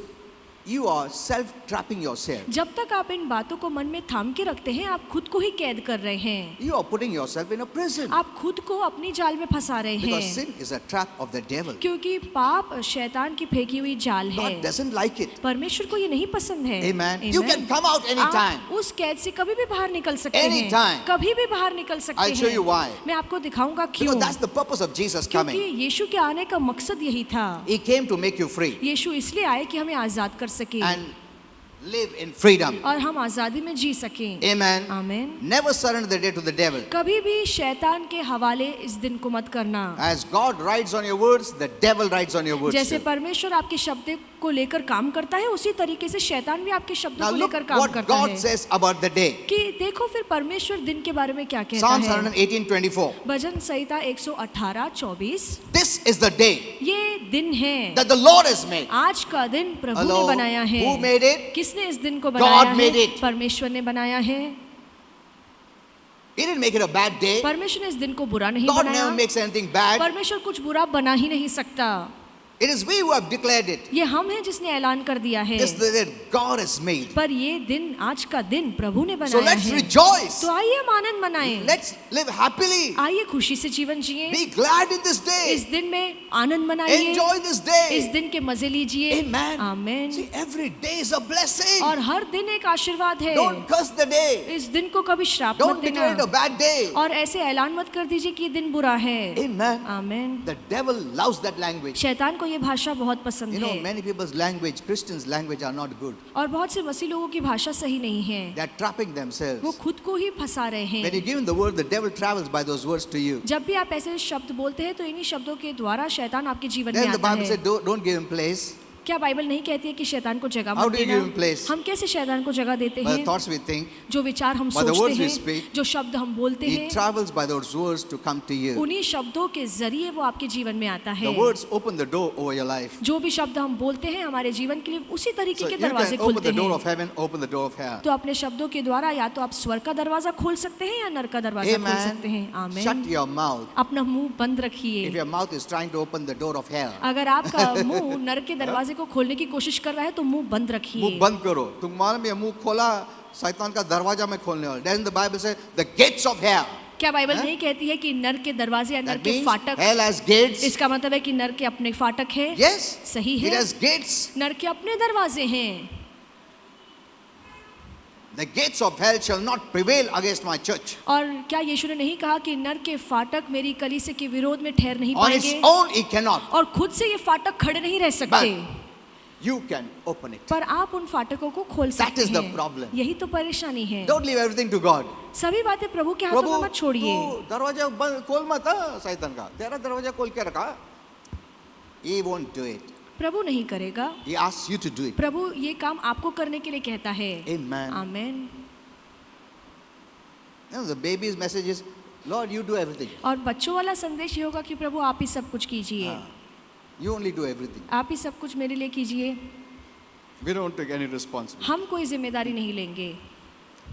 you are self-trapping yourself. जब तक आप इन बातों को मन में थाम के रखते हैं, आप खुद को ही कैद कर रहे हैं। You are putting yourself in a prison. आप खुद को अपनी जाल में फंसा रहे Because हैं, sin is a trap of the devil. क्योंकि पाप शैतान की फेंकी हुई जाल है। God doesn't like it. परमेश्वर को ये नहीं पसंद है। Amen. You can come out anytime. आप उस कैद से कभी भी बाहर निकल सकते हैं। Anytime. कभी भी बाहर निकल सकते I'll show हैं। you why. मैं आपको दिखाऊंगा क्यों। Because that's the purpose of Jesus क्योंकि coming. यीशु के आने का मकसद यही था। He came to make you free यीशु इसलिए आए कि हमें आजाद कर सके and live in freedom. और हम आजादी में जी सकें। Amen. आमीन। Never surrender the day to the devil. कभी भी शैतान के हवाले इस दिन को मत करना। As God rides on your words, the devil rides on your words. जैसे too. परमेश्वर आपके शब्द को लेकर काम करता है, उसी तरीके से शैतान भी आपके शब्दों Now को look लेकर काम what करता God है। says about the day. कि देखो फिर परमेश्वर दिन के बारे में क्या कहता Psalms है। 118:24. भजन संहिता 118:24। This is the day ये दिन है that the Lord has made. आज का दिन प्रभु ने Hello. बनाया है। Who made it? किसने इस दिन को God बनाया made है? it. परमेश्वर ने बनाया है। He didn't make it a bad day. परमेश्वर ने इस दिन को बुरा नहीं God बनाया। never makes anything bad. परमेश्वर कुछ बुरा बना ही नहीं सकता। It is we who have declared it. ये हम हैं जिसने ऐलान कर दिया है। This is the day God has made. पर ये दिन आज का दिन प्रभु ने So बनाया let's है। rejoice. तो आइए हम आनंद मनाएं। Let's live happily. आइए खुशी से जीवन जिए। Be glad in this day. इस दिन में आनंद मनाइए। Enjoy this day. इस दिन के मजे लीजिए। Amen. आमीन। See, every day is a blessing. और हर दिन एक आशीर्वाद है। Don't curse the day. इस दिन को कभी श्राप मत Don't declare it a देना bad day. और ऐसे ऐलान मत कर दीजिए कि ये दिन बुरा है। Amen. आमीन। The devil loves that language. शैतान को ये भाषा बहुत पसंद You know, है many people's language, Christians' language are not good. और बहुत से मसीह लोगों की भाषा सही नहीं है। They are trapping वो themselves. खुद को ही फंसा रहे When हैं। you give him the word, the devil travels by those words to you. जब भी आप ऐसे शब्द बोलते हैं तो इन्हीं शब्दों के द्वारा शैतान आपके जीवन में Then the आता Bible है। said, don't give him place. क्या बाइबल नहीं कहती है कि शैतान को जगह How मत do you देना? give him place? हम कैसे शैतान को जगह देते By the हैं? thoughts we think, जो विचार हम by the सोचते words we हैं, speak, जो शब्द हम बोलते he हैं, travels by those words to come to you. उन्हीं शब्दों के जरिए वो आपके जीवन में आता है। The words open the door over your life. जो भी शब्द हम बोलते हैं हमारे जीवन के लिए उसी तरीके So के you दरवाजे can open खुलते the door हैं। of heaven, open the door of hell. तो अपने शब्दों के द्वारा या तो आप स्वर्ग का दरवाजा खोल सकते हैं या नरक का दरवाजा खोल सकते हैं। Amen. Shut आमीन। your mouth. अपना मुंह बंद If रखिए। your mouth is trying to open the door of hell, अगर आपका मुंह नरक के दरवाजे को खोलने की कोशिश कर रहा है तो मुंह बंद मुंह रखिए। बंद करो। तुम्हारे में मुंह खोला, शैतान का दरवाजा में खोलने वाला. Then the Bible says the gates of hell. क्या बाइबल हाँ? नहीं कहती है कि नरक के दरवाजे या नरक That के means फाटक? hell has gates. इसका मतलब है कि नरक के अपने फाटक है। Yes, सही it है। has gates. नरक के अपने दरवाजे हैं। The gates of hell shall not prevail against my church. और क्या यीशु ने नहीं कहा कि नरक के फाटक मेरी कलीसिया के विरोध में ठहर नहीं On its पाएंगे? own, he cannot. और खुद से ये फाटक खड़े नहीं रह सकते। You can open it. पर आप उन फाटकों को खोल That सकते is the हैं। problem. यही तो परेशानी है। Don't leave everything to God. सभी बातें प्रभु के हाथों में प्रभु मत छोड़िए। तू दरवाजा बंद खोल मत, शैतान का तेरा दरवाजा खोल के रखा। He won't do it. प्रभु नहीं करेगा। He asks you to do it. प्रभु ये काम आपको करने के लिए कहता है। Amen. Amen. You know, the baby's message is, Lord, you do everything. और बच्चों वाला संदेश ये होगा कि प्रभु आप ही सब कुछ कीजिए। You only do everything. आप ही सब कुछ मेरे लिए कीजिए। We don't take any responsibility. हम कोई जिम्मेदारी नहीं लेंगे।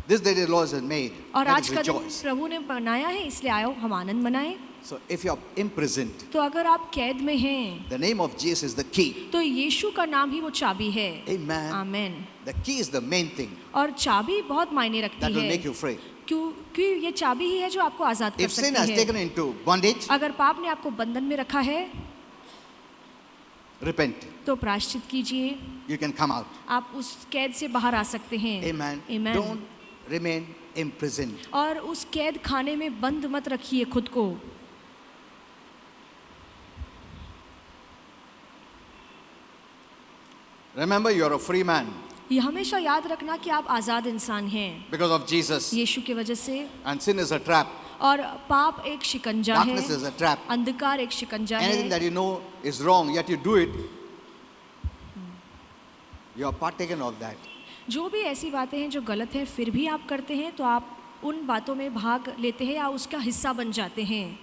This day the Lord has made. और Let आज us का दिन rejoice. प्रभु ने बनाया है, इसलिए आओ हम आनंद मनाएं। So if you are imprisoned, तो अगर आप कैद में हैं, the name of Jesus is the key. तो यीशु का नाम ही वो चाबी है। Amen. Amen. The key is the main thing और चाबी बहुत मायने that रखती will है, make you free. क्योंकि ये चाबी ही है जो आपको आजाद कर If sin has सकती taken है। you into bondage, अगर पाप ने आपको बंधन में रखा है repent. तो प्रायश्चित कीजिए, You can come out. आप उस कैद से बाहर आ सकते हैं। Amen. Amen। Don't remain imprisoned. और उस कैद खाने में बंद मत रखिए खुद को। Remember, you are a free man ये हमेशा याद रखना कि आप आजाद इंसान हैं because of Jesus. यीशु की वजह से। And sin is a trap. और पाप एक शिकंजा है, Darkness is a trap. अंधकार एक शिकंजा Anything है। that you know is wrong, yet you do it, you are partaken of that. जो भी ऐसी बातें हैं जो गलत हैं फिर भी आप करते हैं, तो आप उन बातों में भाग लेते हैं या उसका हिस्सा बन जाते हैं।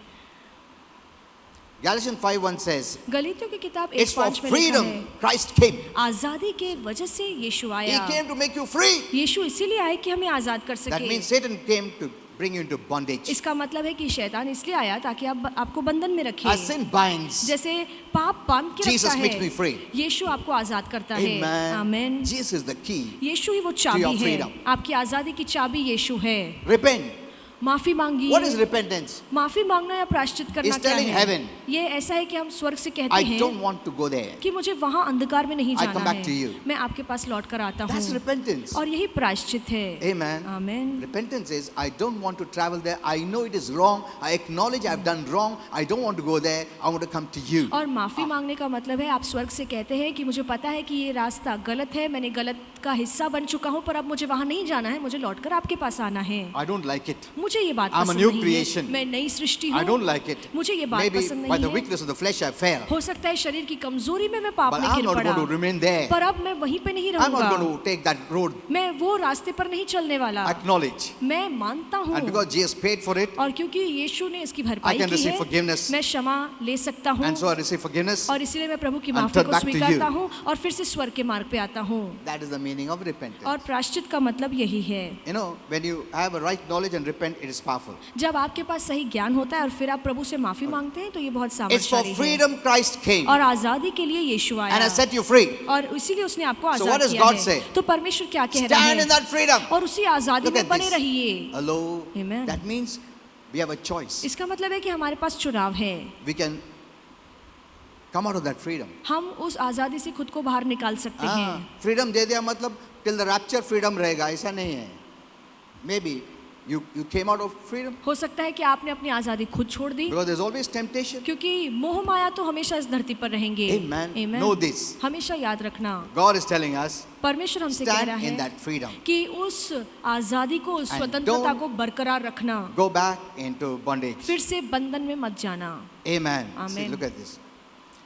Galatians 5:1 says, गलीतियों की किताब it's for 1:5 में लिखा freedom है, Christ came. आजादी के वजह से यीशु He आया। came to make you free. यीशु इसीलिए आए कि हमें आजाद कर That सके। means Satan came to bring you into bondage. इसका मतलब है कि शैतान इसलिए आया ताकि आपको बंधन में रखे। As sin binds, जैसे पाप बांध के Jesus रखता makes me है, free. यीशु आपको आजाद करता है। Amen. Amen. Jesus is the key. यीशु ही वो your चाबी है, freedom. आपकी आजादी की चाबी यीशु है। Repent. माफी मांगिए। What is repentance? माफी मांगना या प्रायश्चित करना He's क्या telling है? heaven, ये ऐसा है कि हम स्वर्ग से कहते I हैं don't want to go there. कि मुझे वहाँ अंधकार में नहीं I जाना come back to है, you. मैं आपके पास लौट कर आता That's हूँ। repentance. और यही प्रायश्चित है। Amen. Amen. Repentance is, I don't want to travel there. I know it is wrong. I acknowledge I've done wrong. I don't want to go there. I want to come to you. और माफी मांगने का मतलब है आप स्वर्ग से कहते हैं कि मुझे पता है कि ये रास्ता गलत है, मैंने गलत का हिस्सा बन चुका हूँ, पर अब मुझे वहाँ नहीं जाना है, मुझे लौटकर आपके पास आना है। I don't like it. मुझे ये बात I'm a पसंद new नहीं creation. है, मैं नई सृष्टि I हूँ, don't like it. मुझे ये बात Maybe पसंद by नहीं the है। weakness of the flesh I fell. हो सकता है शरीर की कमजोरी में मैं पाप But में I'm गिर not पड़ा, going to remain there. पर अब मैं वहीं पे नहीं I'm not रहूंगा, going to take that road. मैं वो रास्ते पर नहीं चलने वाला। Acknowledge. मैं मानता हूँ, And because Jesus paid for it, और क्योंकि यीशु ने इसकी I भरपाई can की receive है, forgiveness. मैं क्षमा ले सकता हूँ, And so I receive forgiveness. और इसीलिए मैं प्रभु की And माफी turn को back to स्वीकारता you. हूँ और फिर से स्वर्ग के मार्ग पे आता हूँ। That is the meaning of repentance. और प्रायश्चित का मतलब यही है। You know, when you have a right knowledge and repent, it is powerful. जब आपके पास सही ज्ञान होता है और फिर आप प्रभु से माफी मांगते हैं तो ये बहुत It's for सामर्थ्यशाली है। freedom Christ came और आजादी के लिए यीशु and आया has set you free. और इसीलिए उसने आपको So what आजाद does किया God है। say? तो परमेश्वर क्या कह रहे Stand in हैं? that freedom. और उसी आजादी Look में at बने this. रहिए। Hello. Amen. That means we have a choice. इसका मतलब है कि हमारे पास चुनाव है, We can come out of that freedom. हम उस आजादी से खुद को बाहर निकाल सकते हैं। Freedom दे दिया मतलब till the rapture freedom रहेगा, ऐसा नहीं है. Maybe you came out of freedom हो सकता है कि आपने अपनी आजादी खुद छोड़ दी, because there's always temptation. क्योंकि मोह माया तो हमेशा इस धरती पर रहेंगे। Amen. Amen. Know this. हमेशा याद रखना, God is telling us, परमेश्वर हमसे कह रहा stand in है that freedom. कि उस आजादी को, उस And स्वतंत्रता don't को बरकरार रखना, Go back into bondage. फिर से बंधन में मत जाना। Amen. See, Amen. look at this.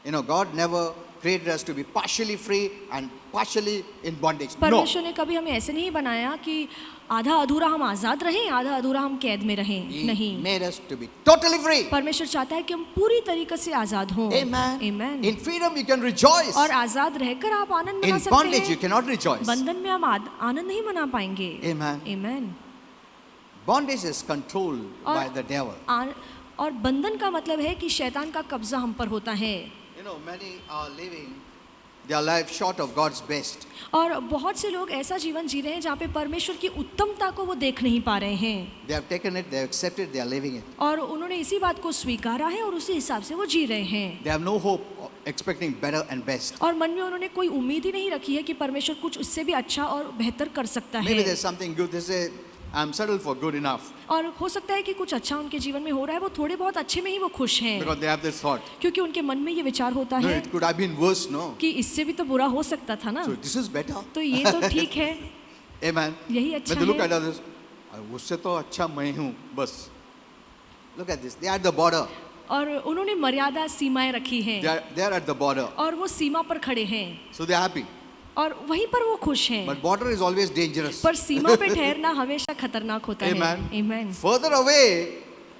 You know, God never created us to be partially free and partially in bondage. No. परमेश्वर ने कभी हमें ऐसे नहीं बनाया कि आधा अधूरा हम आजाद रहें, आधा अधूरा हम कैद में रहें। He नहीं, made us to be totally free. परमेश्वर चाहता है कि हम पूरी तरीके से आजाद हों। Amen. Amen. In freedom you can rejoice. और आजाद रहकर आप आनंद मना In सकते bondage you हैं, cannot rejoice. बंधन में आप आनंद नहीं मना पाएंगे। Amen. Amen. Bondage is controlled और by the devil. और बंधन का मतलब है कि शैतान का कब्जा हम पर होता है। You know, many are living their life short of God's best. और बहुत से लोग ऐसा जीवन जी रहे हैं जहाँ पे परमेश्वर की उत्तमता को वो देख नहीं पा रहे हैं, They have taken it, they have accepted, they are living it. और उन्होंने इसी बात को स्वीकारा है और उसी हिसाब से वो जी रहे हैं। They have no hope of expecting better and best. और मन में उन्होंने कोई उम्मीद ही नहीं रखी है कि परमेश्वर कुछ उससे भी अच्छा और बेहतर कर सकता Maybe है। there's something good. They say, I'm settled for good enough. और हो सकता है कि कुछ अच्छा उनके जीवन में हो रहा है, वो थोड़े बहुत अच्छे में ही वो खुश हैं, Because they have this thought. क्योंकि उनके मन में ये विचार होता No, है it could have been worse, no? कि इससे भी तो बुरा हो सकता था ना, So this is better. तो ये तो ठीक है, Amen. यही अच्छा When they look at है। others, उससे तो अच्छा मैं हूँ बस. Look at this. They are at the border. और उन्होंने मर्यादा सीमाएं रखी हैं, They are at the border. और वो सीमा पर खड़े हैं, So they are happy. और वहीं पर वो खुश हैं। But border is always dangerous. पर सीमा पे ठहरना हमेशा खतरनाक होता है। Amen. Amen. Further away,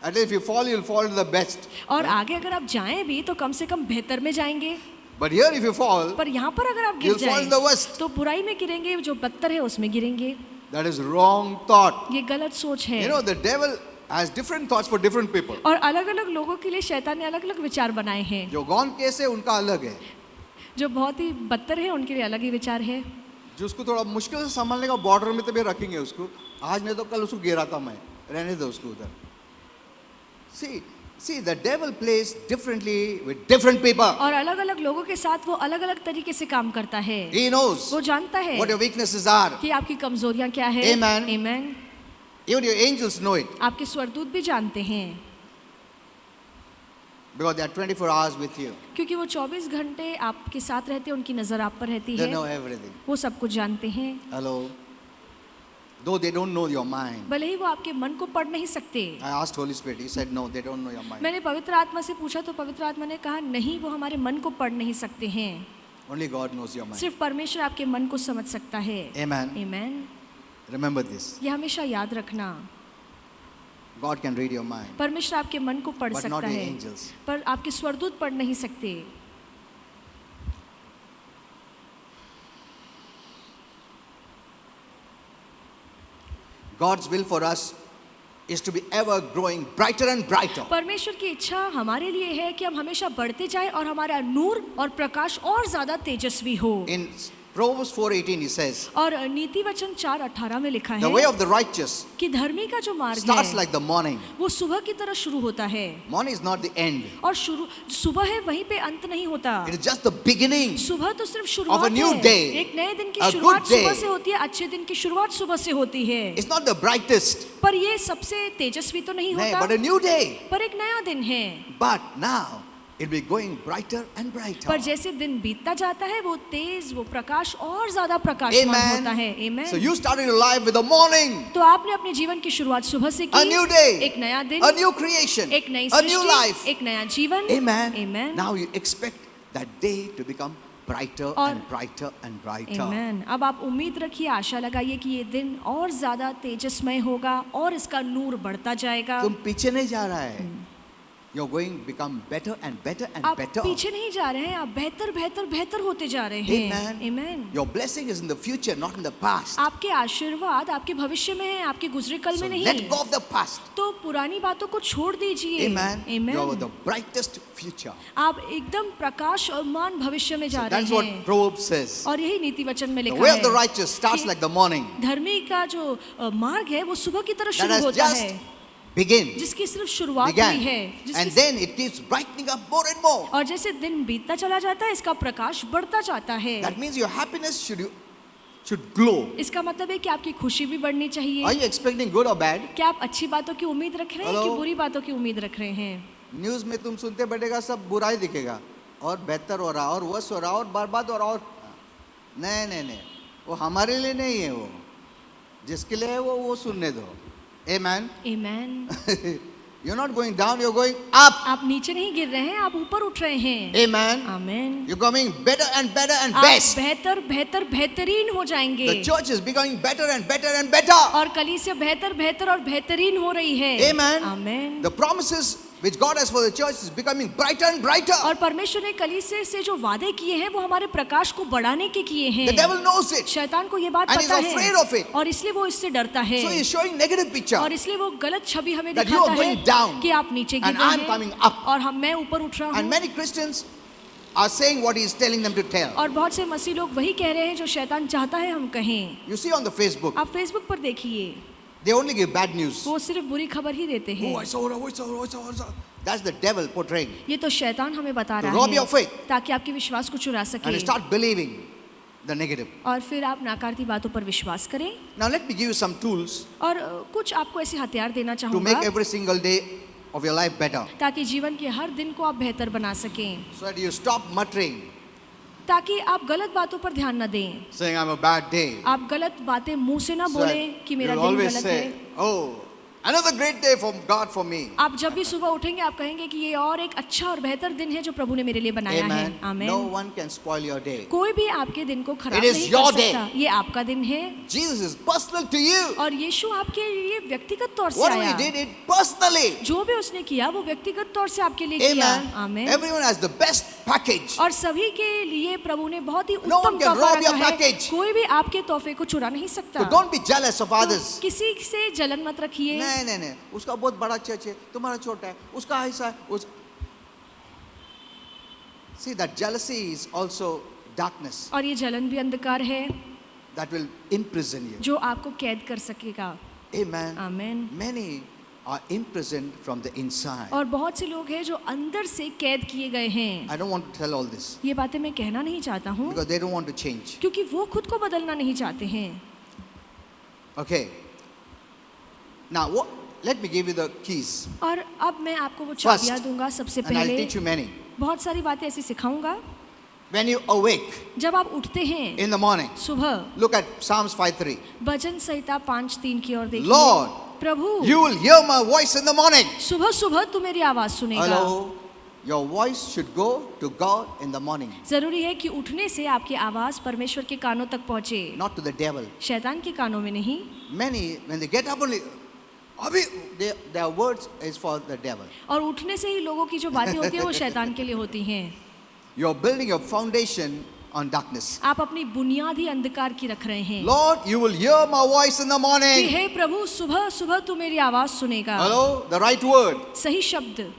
at least if you fall, you'll fall to the best. और आगे अगर आप जाएं भी तो कम से कम बेहतर में जाएंगे, But here, if you fall, पर यहाँ पर अगर आप गिर you'll fall in the जाएं worst. तो बुराई में गिरेंगे, जो बदतर है उसमें गिरेंगे। That is wrong thought. ये गलत सोच है। You know, the devil has different thoughts for different people. और अलग अलग लोगों के लिए शैतान ने अलग अलग विचार बनाए हैं। जो गौन केस है उनका अलग है. जो बहुत ही बदतर है उनके लिए अलग ही विचार है। जो उसको थोड़ा मुश्किल से संभालने का बॉर्डर में तो भी रखेंगे उसको. आज नहीं तो कल उसको गिरा था मैं. रहने दो उसको उधर. See, the devil plays differently with different people. और अलग अलग लोगों के साथ वो अलग अलग तरीके से काम करता है। He knows वो जानता है what your weaknesses are. कि आपकी कमजोरियां क्या है। Amen. Amen. Even your angels know it आपके स्वर्गदूत भी जानते हैं, because they are 24 hours with you. क्योंकि वो 24 घंटे आपके साथ रहते हैं, उनकी नजर आप पर रहती They है, know everything. वो सब कुछ जानते हैं। Hello. Though they don't know your mind. भले ही वो आपके मन को पढ़ नहीं सकते। I asked Holy Spirit. He said no, they don't know your mind. मैंने पवित्र आत्मा से पूछा तो पवित्र आत्मा ने कहा नहीं, वो हमारे मन को पढ़ नहीं सकते हैं, Only God knows your mind. सिर्फ परमेश्वर आपके मन को समझ सकता है। Amen. Amen. Remember this. ये हमेशा याद रखना, God can read your mind, परमेश्वर आपके मन को पढ़ but सकता not your है, angels. पर आपके स्वर्गदूत पढ़ नहीं सकते। God's will for us is to be ever growing brighter and brighter. परमेश्वर की इच्छा हमारे लिए है कि हम हमेशा बढ़ते जाएं और हमारा नूर और प्रकाश और ज्यादा तेजस्वी हो। In Proverbs 4:18 he says, और नीति वचन 4:18 में लिखा the way है of the righteous कि धर्मी का जो मार्ग starts है like the morning. वो सुबह की तरह शुरू होता है, Morning is not the end. और शुरू सुबह है वहीं पे अंत नहीं होता। It is just the beginning. सुबह तो सिर्फ Of शुरुआत a new है, day. एक नए दिन की A शुरुआत good day. सुबह से होती है, अच्छे दिन की शुरुआत सुबह से होती है। It's not the brightest, पर ये सबसे तेजस्वी तो नहीं nay, होता, but a new day. पर एक नया दिन है। But now it'll be going brighter and brighter. पर जैसे दिन बीतता जाता है वो तेज, वो प्रकाश और ज्यादा प्रकाशमान होता है। Amen. So Amen. you started your life with the morning, तो आपने अपने जीवन की शुरुआत सुबह से a new की, day, एक नया दिन, a new creation, एक नई a new life. सृष्टि, एक नया जीवन। Amen. Amen. Now you expect that day to become brighter और- and brighter and brighter. Amen. अब आप उम्मीद रखिए, आशा लगाइए कि ये दिन और ज्यादा तेजस्मय होगा और इसका नूर बढ़ता जाएगा। तुम पीछे नहीं जा रहा है. You're going to become better and better and आप better. पीछे नहीं जा रहे हैं, आप बेहतर बेहतर बेहतर होते जा रहे हैं। Amen. Amen. Your blessing is in the future, not in the past. आपके आशीर्वाद आपके भविष्य में है, आपके गुजरे कल So में नहीं। let go of the past. तो पुरानी बातों को छोड़ दीजिए। Amen. Amen. You're the brightest future. आप एकदम प्रकाशमान भविष्य में जा So रहे that's what हैं। Proverbs says. और यही नीति वचन में The लिखा way of the है, righteous starts कि like the morning. धर्मी का जो मार्ग है वो सुबह की तरह That शुरू has होता just है, begun, जिसकी सिर्फ शुरुआत began, हुई है, and जिसकी then it keeps brightening up more and more. और जैसे दिन बीतता चला जाता है इसका प्रकाश बढ़ता जाता है। That means your happiness should glow. इसका मतलब है कि आपकी खुशी भी बढ़नी Are चाहिए। you expecting good or bad? क्या आप अच्छी बातों की उम्मीद रख रहे हैं कि Hello? बुरी बातों की उम्मीद रख रहे हैं? न्यूज़ में तुम सुनते बैठेगा सब बुरा ही दिखेगा, और बेहतर हो रहा, और वर्स हो रहा, और बर्बाद हो रहा, और नहीं, वो हमारे लिए नहीं है, वो जिसके लिए है वो सुनने दो। Amen. Amen. You're not going down, you're going up. आप नीचे नहीं गिर रहे हैं, आप ऊपर उठ रहे हैं। Amen. आमीन। You're coming better and better and आप best. बेहतर बेहतर बेहतरीन हो जाएंगे, The church is becoming better and better and better. और कलीसिया बेहतर बेहतर और बेहतरीन हो रही है। Amen. आमीन। The promises which God has for the church is becoming brighter and brighter. और परमेश्वर ने कलीसिया से जो वादे किए हैं वो हमारे प्रकाश को बढ़ाने के किए हैं। The devil knows it. शैतान को ये बात And he's पता afraid है of it. और इसलिए वो इससे डरता है, So he's showing negative picture. और इसलिए वो गलत छवि हमें That you दिखाता are है going down कि आप नीचे गिर and रहे I'm coming हैं up. और मैं ऊपर उठ रहा And हूँ। many Christians are saying what he's telling them to tell. और बहुत से मसीह लोग वही कह रहे हैं जो शैतान चाहता है हम कहें। You see on the Facebook, आप फेसबुक पर देखिए, they only give bad news. वो सिर्फ बुरी खबर ही देते हैं। Oh, I saw. That's the devil portraying. ये तो शैतान हमें बता To रहा rob your है faith. ताकि आपके विश्वास को चुरा And सके you start believing the negative. और फिर आप नकारात्मक बातों पर विश्वास करें। Now let me give you some tools और कुछ आपको ऐसे हथियार देना to चाहूँगा make every single day of your life better. ताकि जीवन के हर दिन को आप बेहतर बना सकें, So that you stop muttering, ताकि आप गलत बातों पर ध्यान न दें। saying I'm a bad day. आप गलत बातें मुंह से ना So बोलें कि मेरा you'll दिन always गलत say, है। oh, another great day from God for me. आप जब भी सुबह उठेंगे आप कहेंगे कि ये और एक अच्छा और बेहतर दिन है जो प्रभु ने मेरे लिए बनाया है। Amen. आमीन। No one can spoil your day. कोई भी आपके दिन को खराब It is नहीं your कर सकता। ये आपका दिन है Jesus is personal to you. और यीशु आपके लिए व्यक्तिगत तौर से Whatever he आया। did it personally. जो भी उसने किया वो व्यक्तिगत तौर से आपके लिए किया। Amen. आमीन। Everyone has the best package. और सभी के लिए प्रभु ने बहुत ही No उत्तम one can तोहफा rob your रखा है। package. कोई भी आपके तोहफे को चुरा नहीं सकता। So don't be jealous of तो others. किसी से जलन मत रखिए। नहीं, उसका बहुत बड़ा चर्च है, तुम्हारा छोटा है, उसका ऐसा है, उस See, that jealousy is also darkness और ये जलन भी अंधकार है that will imprison you. जो आपको कैद कर सकेगा। Amen. आमीन। Many are imprisoned from the inside. और बहुत से लोग हैं जो अंदर से कैद किए गए हैं। I don't want to tell all this ये बातें मैं कहना नहीं चाहता हूँ because they don't want to change. क्योंकि वो खुद को बदलना नहीं चाहते हैं। Okay. Now, let me give you the keys और अब मैं आपको वो First, चाबियाँ दूंगा। सबसे and I'll पहले teach you many. बहुत सारी बातें ऐसी सिखाऊंगा। When you awake जब आप उठते हैं in the morning, सुबह, look at Psalms 5:3. भजन संहिता 5:3 की ओर देखिए। Lord, Prabhu, you will hear my voice in the morning. सुबह सुबह तू मेरी आवाज सुनेगा। Hello. Your voice should go to God in the morning, जरूरी है कि उठने से आपकी आवाज परमेश्वर के कानों तक पहुंचे, not to the devil. शैतान के कानों में नहीं। Many, when they get up only, their words is for the devil. और उठने से ही लोगों की जो बातें होती हैं वो शैतान के लिए होती हैं। You're building your foundation on darkness. आप अपनी बुनियाद ही अंधकार की रख रहे हैं। Lord, you will hear my voice in the कि morning. हे प्रभु, सुबह सुबह तू मेरी आवाज सुनेगा। Hello, the right word. सही शब्द।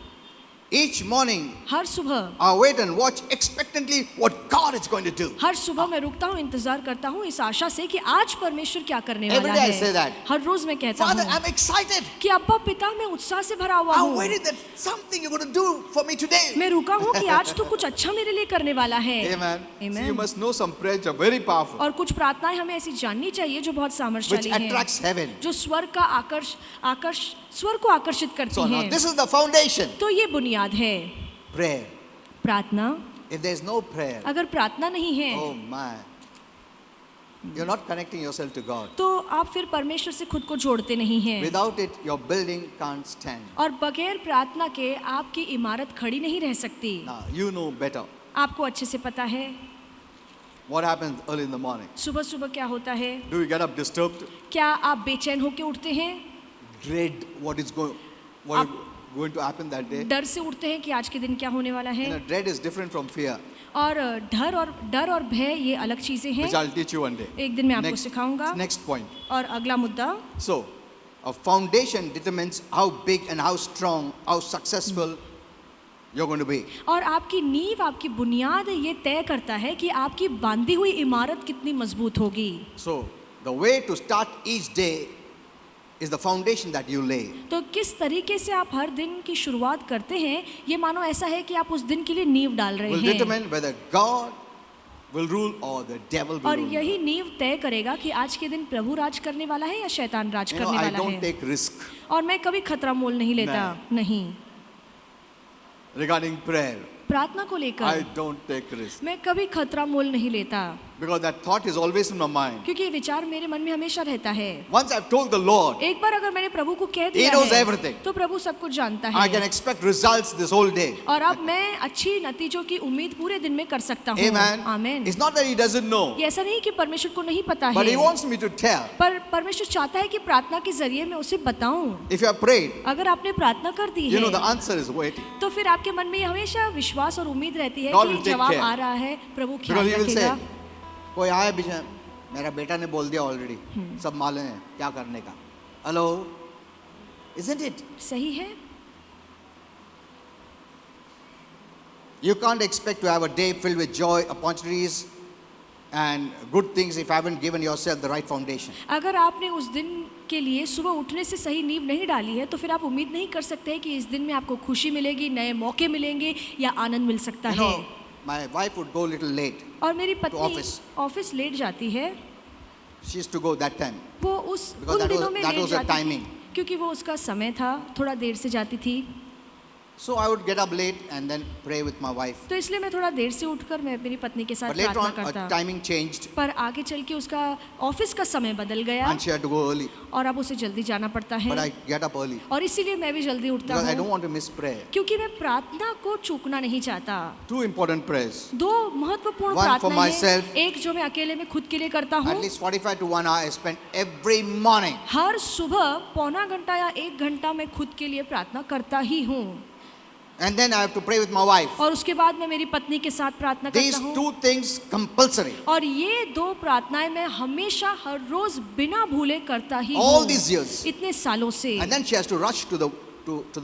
Each morning, हर सुबह, I wait and watch expectantly what God is going to do. हर सुबह मैं रुकता हूँ, इंतजार करता हूँ इस आशा से कि आज परमेश्वर क्या करने Every वाला day I है। say that. हर रोज मैं कहता Father, हूँ I'm excited. कि अब्बा पिता मैं उत्साह से भरा हुआ I'm हूँ। waiting that something you're going to do for me today. मैं रुका हूँ कि आज तू कुछ अच्छा मेरे लिए करने वाला है। Amen. Amen. So you must know some prayers are very powerful, और कुछ प्रार्थनाएं हमें ऐसी जाननी चाहिए जो बहुत which सामर्थ्यशाली हैं, attracts heaven. जो स्वर्ग का स्वर्ग को आकर्षित करती So now हैं। this is the foundation. तो ये बुनियाद है Prayer. प्रार्थना। If there's no prayer, अगर प्रार्थना नहीं है oh my, you're not connecting yourself to God. तो आप फिर परमेश्वर से खुद को जोड़ते नहीं हैं। Without it, your building can't stand. और बगैर प्रार्थना के आपकी इमारत खड़ी नहीं रह सकती। Now you know better आपको अच्छे से पता है what happens early in the morning. सुबह सुबह क्या होता है। Do you get up disturbed? क्या आप बेचैन होकर उठते हैं? Dread what is going to happen that day. डर से उठते हैं कि आज के दिन क्या होने वाला है। You know, dread is different from fear, और डर और भय ये अलग चीजें हैं। which I'll teach you one day. एक दिन मैं आपको सिखाऊंगा। Next point. और अगला मुद्दा, So, a foundation determines how big and how strong, how successful you're going to be. और आपकी नींव, आपकी बुनियाद ये तय करता है कि आपकी बांधी हुई इमारत कितनी मजबूत होगी। So, the way to start each day is the foundation that you lay. तो किस तरीके से आप हर दिन की शुरुआत करते हैं, ये मानो ऐसा है कि आप उस दिन के लिए नींव डाल रहे Will हैं। determine whether God will rule or the devil will और rule. यही नींव तय करेगा कि आज के दिन प्रभु राज करने वाला है या शैतान राज You know, करने I वाला don't है। take risk और मैं कभी खतरा मोल नहीं लेता। नहीं, regarding prayer. प्रार्थना को I लेकर don't take risk मैं कभी खतरा मोल नहीं लेता, because that thought is always in my mind. क्योंकि ये विचार मेरे मन में हमेशा रहता है। Once I've told the Lord, एक बार अगर मैंने प्रभु को कह He दिया knows है, everything. तो प्रभु सब कुछ जानता I can है। expect results this whole day. और अब मैं अच्छी नतीजों की उम्मीद पूरे दिन में कर सकता हूँ। Amen. आमीन। It's not that He doesn't know, ये ऐसा नहीं कि परमेश्वर को नहीं पता but He है, wants me to tell. पर परमेश्वर चाहता है कि प्रार्थना के जरिए मैं उसे बताऊं। If you have prayed, अगर आपने प्रार्थना कर दी you know है, the answer is waiting. तो फिर आपके मन में हमेशा विश्वास और उम्मीद रहती है God कि will take जवाब care. आ रहा है, प्रभु ख्याल Because He will say, रखेगा। कोई आया बीच में, मेरा बेटा ने बोल दिया ऑलरेडी, सब मालूम है क्या करने का. Hello, isn't it? सही है। You can't expect to have a day filled with joy, opportunities, and good things if you haven't given yourself the right foundation. अगर आपने उस दिन के लिए सुबह उठने से सही नींव नहीं डाली है, तो फिर आप उम्मीद नहीं कर सकते कि इस दिन में आपको खुशी मिलेगी, नए मौके मिलेंगे या आनंद मिल सकता You है। know, my wife would go a little late. और मेरी पत्नी office. ऑफिस लेट जाती है, She used to go that time. वो उस Because उन that was- दिनों में that लेट was her जाती थी timing. क्योंकि वो उसका समय था, थोड़ा देर से जाती थी। So I would get up late and then pray with my wife. तो इसलिए मैं थोड़ा देर से उठकर मैं मेरी पत्नी के साथ But later प्रार्थना on, करता। her timing changed पर आगे चल के उसका ऑफिस का समय बदल गया and she had to go early. और अब उसे जल्दी जाना पड़ता है, But I get up early और इसीलिए मैं भी जल्दी उठता because I don't हूँ want to miss prayer. क्योंकि मैं प्रार्थना को चूकना नहीं चाहता। 2 important prayers. दो महत्वपूर्ण One for प्रार्थनाएं myself. हैं, एक जो मैं अकेले में खुद के लिए करता At हूँ, least 45 to 1 hour I spend every morning. हर सुबह पौना घंटा या 1 घंटा मैं खुद के लिए प्रार्थना करता ही हूँ, And then I have to pray with my wife. और उसके बाद मैं मेरी पत्नी के साथ प्रार्थना These करता हूँ। 2 things compulsory. और ये 2 प्रार्थनाएं मैं हमेशा हर रोज बिना भूले करता ही All हूँ, these years. इतने सालों से। And then she has to rush to the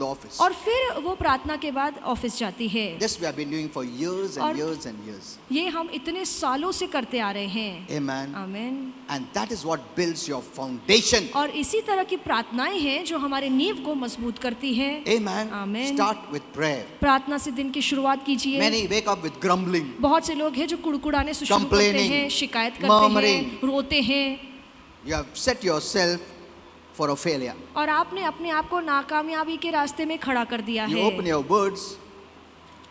office. और फिर वो प्रार्थना के बाद ऑफिस जाती है। This we have been doing for years and और- years and years. ये हम इतने सालों से करते आ रहे हैं। Amen. आमीन। And that is what builds your foundation. और इसी तरह की प्रार्थनाएं हैं जो हमारे नींव को मजबूत करती हैं। Amen. Amen. Start with prayer. प्रार्थना से दिन की शुरुआत कीजिए। Many wake up with grumbling. बहुत से लोग हैं जो कुड़कुड़ाने से शुरू करते Complaining, हैं, शिकायत करते हैं, murmuring. रोते हैं, You have set yourself for a failure. और आपने अपने आप को नाकामयाबी के रास्ते में खड़ा कर दिया You है। open your words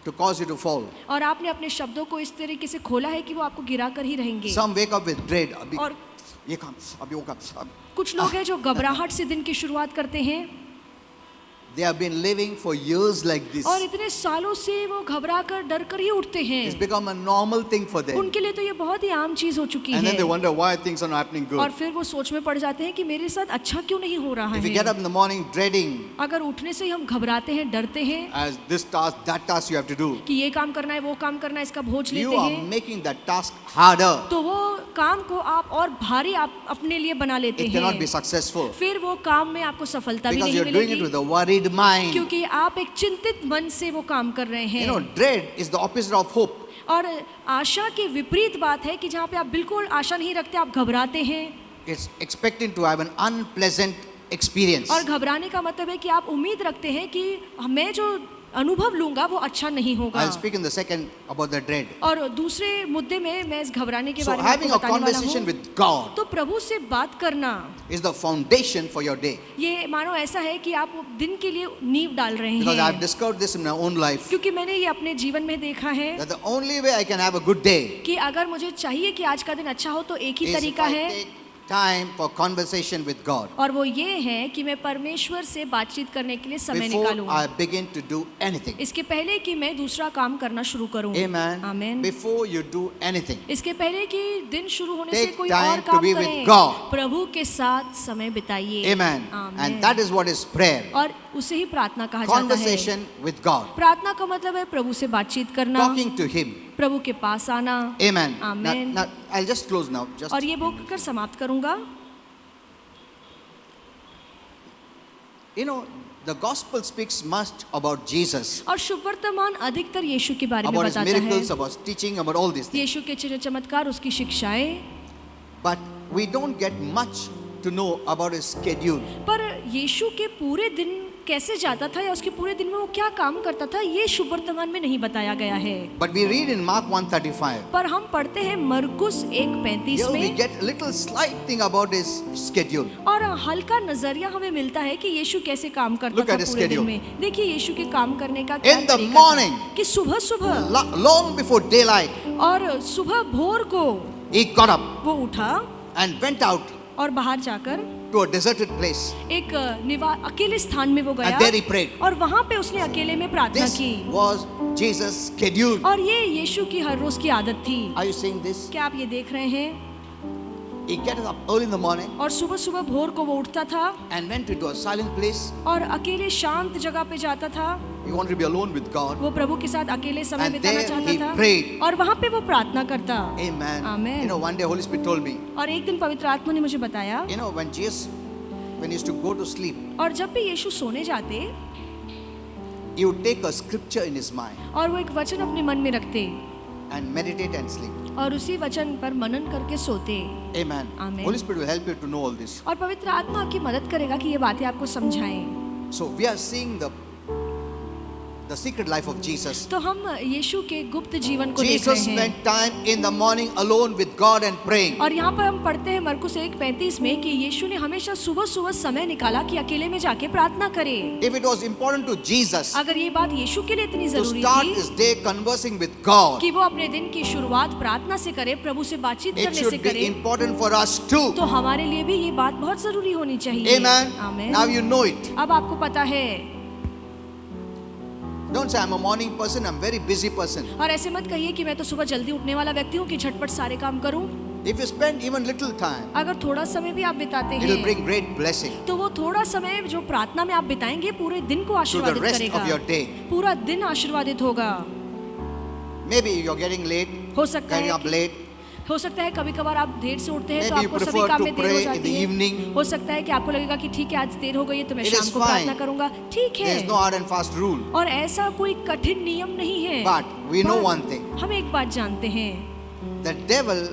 to cause you to fall. और आपने अपने शब्दों को इस तरीके से खोला है कि वो आपको गिरा कर ही रहेंगे। Some wake up with dread. अभी और ये काम, अभी वो काम. कुछ लोग हैं जो घबराहट से दिन की शुरुआत करते हैं, They have been living for years like this. और इतने सालों से वो घबरा कर डर कर ही उठते It's हैं। become a normal thing for them. उनके लिए तो ये बहुत ही आम चीज हो चुकी And then they है, wonder why things are not happening और good. फिर वो सोच में पड़ जाते हैं कि मेरे साथ अच्छा क्यों नहीं हो रहा If you get up है। in the morning dreading, अगर उठने से ही हम घबराते हैं, डरते हैं as this task, that task you have to do, कि ये काम करना है, वो काम करना है, इसका बोझ you लेते are हैं, making that task harder. तो वो काम को आप और भारी आप अपने लिए बना लेते It cannot be हैं। successful फिर वो काम में आपको सफलता भी because नहीं you're doing it मिलेगी, with a worried mind. क्योंकि आप एक चिंतित मन से वो काम कर रहे You know, हैं। dread is the opposite of hope. और आशा की विपरीत बात है कि जहाँ पे आप बिल्कुल आशा नहीं रखते, आप घबराते हैं। It's expecting to have an unpleasant experience. और घबराने का मतलब है कि आप उम्मीद रखते हैं कि मैं जो अनुभव लूंगा वो अच्छा नहीं होगा। I'll speak in the second about the dread. और दूसरे मुद्दे में मैं इस घबराने के So बारे में having आपको a बताने वाला conversation हूँ। with God तो प्रभु से बात करना is the foundation for your day. ये मानो ऐसा है कि आप दिन के लिए नींव डाल रहे Because I've हैं, discovered this in my own life. क्योंकि मैंने ये अपने जीवन में देखा है That the only way I can have a good day कि अगर मुझे चाहिए कि आज का दिन अच्छा हो तो एक ही is if तरीका I है, take time for conversation with God और वो ये है कि मैं परमेश्वर से बातचीत करने के लिए समय before निकालूं, I begin to do anything. इसके पहले कि मैं दूसरा काम करना शुरू करूं। Amen. आमीन। Before you do anything. इसके पहले कि दिन शुरू होने से Take कोई time और to काम be with करें, God. प्रभु के साथ समय बिताइए। Amen. आमीन। And that is what is prayer. और उसे ही प्रार्थना कहा जाता है। Conversation with God. प्रार्थना का मतलब है प्रभु से बातचीत करना, Talking to Him. प्रभु के पास आना। Amen. आमीन। Now, I'll just close now. Just और ये बोलकर समाप्त करूंगा। You know, the gospel speaks much about Jesus, और शुभ वर्तमान अधिकतर यीशु के बारे में about his बताता miracles, है, about his teaching, about all these things. यीशु के चिन्ह चमत्कार, उसकी शिक्षाएं। But we don't get much to know about his schedule. पर यीशु के पूरे दिन कैसे जाता था या उसके पूरे दिन में वो क्या काम करता था, ये शुभ वर्तमान में नहीं बताया गया है। But we read in Mark 1:35. पर हम पढ़ते हैं मरकुस 1:35 Here we में, get a little slight thing about his schedule. और हल्का नजरिया हमें मिलता है कि यीशु कैसे काम करता Look था at his पूरे दिन schedule. में। देखिए यीशु के काम करने का क्या In the तरीका था, morning, कि सुबह सुबह long before daylight, और सुबह भोर को he got up वो उठा and went out और बाहर जाकर to a deserted place. एक अकेले स्थान में वो And गया there he prayed. और वहां पे उसने अकेले में प्रार्थना This की। was Jesus' schedule. और ये यीशु की हर रोज की आदत थी। Are you seeing this? क्या आप ये देख रहे हैं? He gets up early in the morning और सुबह सुबह भोर को वो उठता था and went into a silent place. और अकेले शांत जगह पे जाता था। He wanted to be alone with God. वो प्रभु के साथ अकेले समय And बिताना there चाहता he था prayed. और वहां पे वो प्रार्थना करता। Amen. Amen. You know, one day Holy Spirit told me, और एक दिन पवित्र आत्मा ने मुझे बताया, you know, when he used to go to sleep, और जब भी यीशु सोने जाते he would take a scripture in his mind और वो एक वचन अपने मन में रखते and meditate and sleep. और उसी वचन पर मनन करके सोते। Amen. Amen. Holy Spirit will help you to know all this. और पवित्र आत्मा आपकी मदद करेगा कि ये बातें आपको समझाएं। So we are seeing the the secret life of Jesus. तो हम यीशु के गुप्त जीवन को देख Jesus रहे हैं। spent time in the morning alone with God and praying. और यहाँ पर हम पढ़ते हैं मरकुस 1:35 में कि यीशु ने हमेशा सुबह सुबह समय निकाला कि अकेले में जाके प्रार्थना करे। If it was important to Jesus अगर ये बात यीशु के लिए इतनी to जरूरी start थी his day conversing with God, कि वो अपने दिन की शुरुआत प्रार्थना से करे, प्रभु से बातचीत it करने से should be करे, important for us too. तो हमारे लिए भी ये बात बहुत जरूरी होनी चाहिए। Amen. आमीन। Now you know it. अब आपको पता है। Don't say I'm a morning person, I'm very busy person. और ऐसे मत कहिए कि मैं तो सुबह जल्दी उठने वाला व्यक्ति हूँ कि झटपट सारे काम करूँ। If you spend even little time, अगर थोड़ा समय भी आप बिताते it will हैं bring great blessing तो वो थोड़ा समय जो प्रार्थना में आप बिताएंगे पूरे दिन को to the आशीर्वादित rest करेगा। of your day. पूरा दिन आशीर्वादित होगा। Maybe you're getting late, हो सकता getting है up late. हो सकता है कभी कभार आप देर से उठते हैं तो Maybe you आपको सभी prefer काम to में देर हो pray in जाती the है। evening. हो सकता है कि आपको लगेगा कि ठीक है आज देर हो गई है तो मैं It शाम is को fine. प्रार्थना करूंगा। ठीक There is no है। hard and fast rule. और ऐसा कोई कठिन नियम नहीं है। But we know पर one thing. हम एक बात जानते हैं, The devil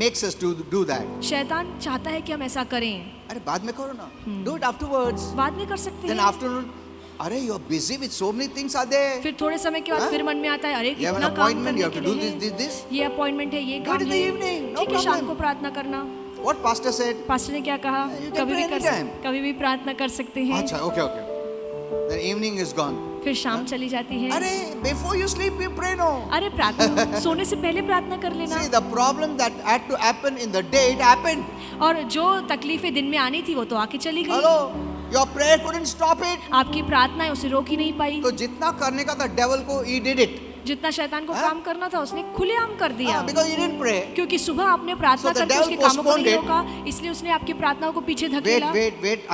makes us to do that. शैतान चाहता है कि हम ऐसा करें। अरे बाद में करो ना. Do it afterwards. बाद में कर सकते Then हैं। afternoon, अरे you're busy with so many things are there. फिर थोड़े समय के बाद हाँ? फिर मन में आता है अरे You have an कितना काम appointment, you करने have के to do लिए this, है। this, this. ये अपॉइंटमेंट है, ये Do काम it in the है। evening, no ठीक है, शाम problem. को प्रार्थना करना। What pastor said? पास्टर ने क्या कहा? You can कभी pray भी कर anytime. कभी भी प्रार्थना कर सकते हैं। अच्छा, okay. Then evening is gone. फिर शाम चली जाती है। अरे before you sleep, you pray no. अरे प्रार्थना सोने से पहले प्रार्थना कर लेना। See, the problem that had to happen in the day, it happened. और जो तकलीफें दिन में आनी थी वो तो आके चली गई। Hello, your prayer couldn't stop it. आपकी प्रार्थना उसे रोक ही नहीं पाई। तो जितना करने का था devil को, he did it. जितना शैतान को हाँ? काम करना था उसने खुलेआम कर दिया। Because he didn't pray. क्योंकि सुबह आपने प्रार्थना So the करके devil उसके कामों को postponed नहीं it. रोका, इसलिए उसने आपकी प्रार्थनाओं को पीछे Wait, धकेला।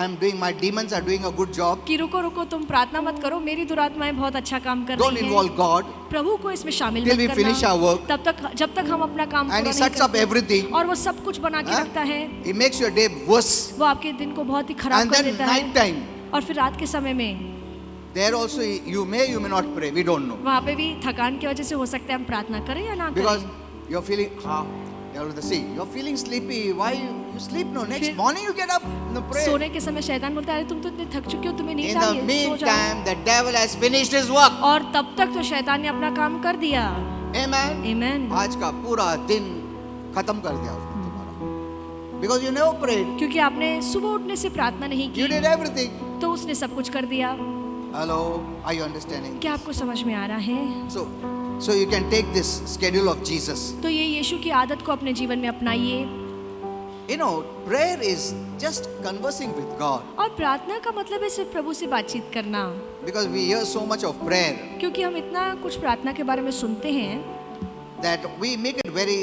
I'm doing, my demons are doing a good job. कि रुको रुको, तुम प्रार्थना मत करो, मेरी दुरात्माएं बहुत अच्छा काम कर Don't रही हैं। involve God. प्रभु को इसमें शामिल Till मत we करना। finish our work. तब तक जब तक हम अपना काम And पूरा he नहीं sets up करते। everything. और वो सब कुछ बना के हाँ? रखता है। He makes your day worse. वो आपके दिन को बहुत ही खराब And कर then देता night है। time, और फिर रात के समय में there also you may not pray. We don't know. वहाँ पे भी थकान की वजह से हो सकता है हम प्रार्थना करें या ना Because करें। you're feeling, you're feeling sleepy. Why you sleep no? Next फिर- morning you get up and pray. सोने के समय शैतान बोलता है तुम तो इतने थक चुके हो, तुम्हें नींद In आ the रही है, सो जाओ। meantime, the devil has finished his work. और तब तक तो शैतान ने अपना काम कर दिया। Amen. आमीन। आज का पूरा दिन खत्म कर दिया उसने तुम्हारा. Because you never prayed. क्योंकि आपने सुबह उठने से प्रार्थना नहीं You की did everything. तो उसने सब कुछ कर दिया। Hello, are you understanding? क्या आपको समझ में आ रहा है? So you can take this schedule of Jesus. तो ये यीशु की आदत को अपने जीवन में अपनाइए। You know, prayer is just conversing with God. और प्रार्थना का मतलब है सिर्फ प्रभु से बातचीत करना। Because we hear so much of prayer क्योंकि हम इतना कुछ प्रार्थना के बारे में सुनते हैं that we make it very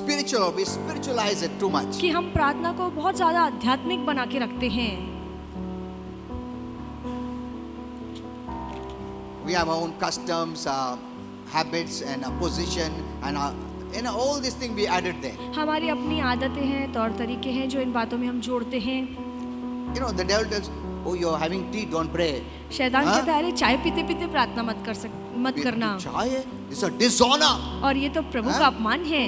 spiritual, or we spiritualize it too much. कि हम प्रार्थना को बहुत ज़्यादा आध्यात्मिक बना के रखते हैं। We have our own customs, habits, and position, and all these things we added there. हमारी अपनी आदतें हैं, तौर तरीके हैं जो इन बातों में हम जोड़ते हैं। You know, the devil tells, "Oh, you're having tea, don't pray." शैतान हाँ? कहता है अरे चाय पीते पीते प्रार्थना मत करना। चाय है, this is a dishonor. और ये तो प्रभु हाँ? का अपमान है।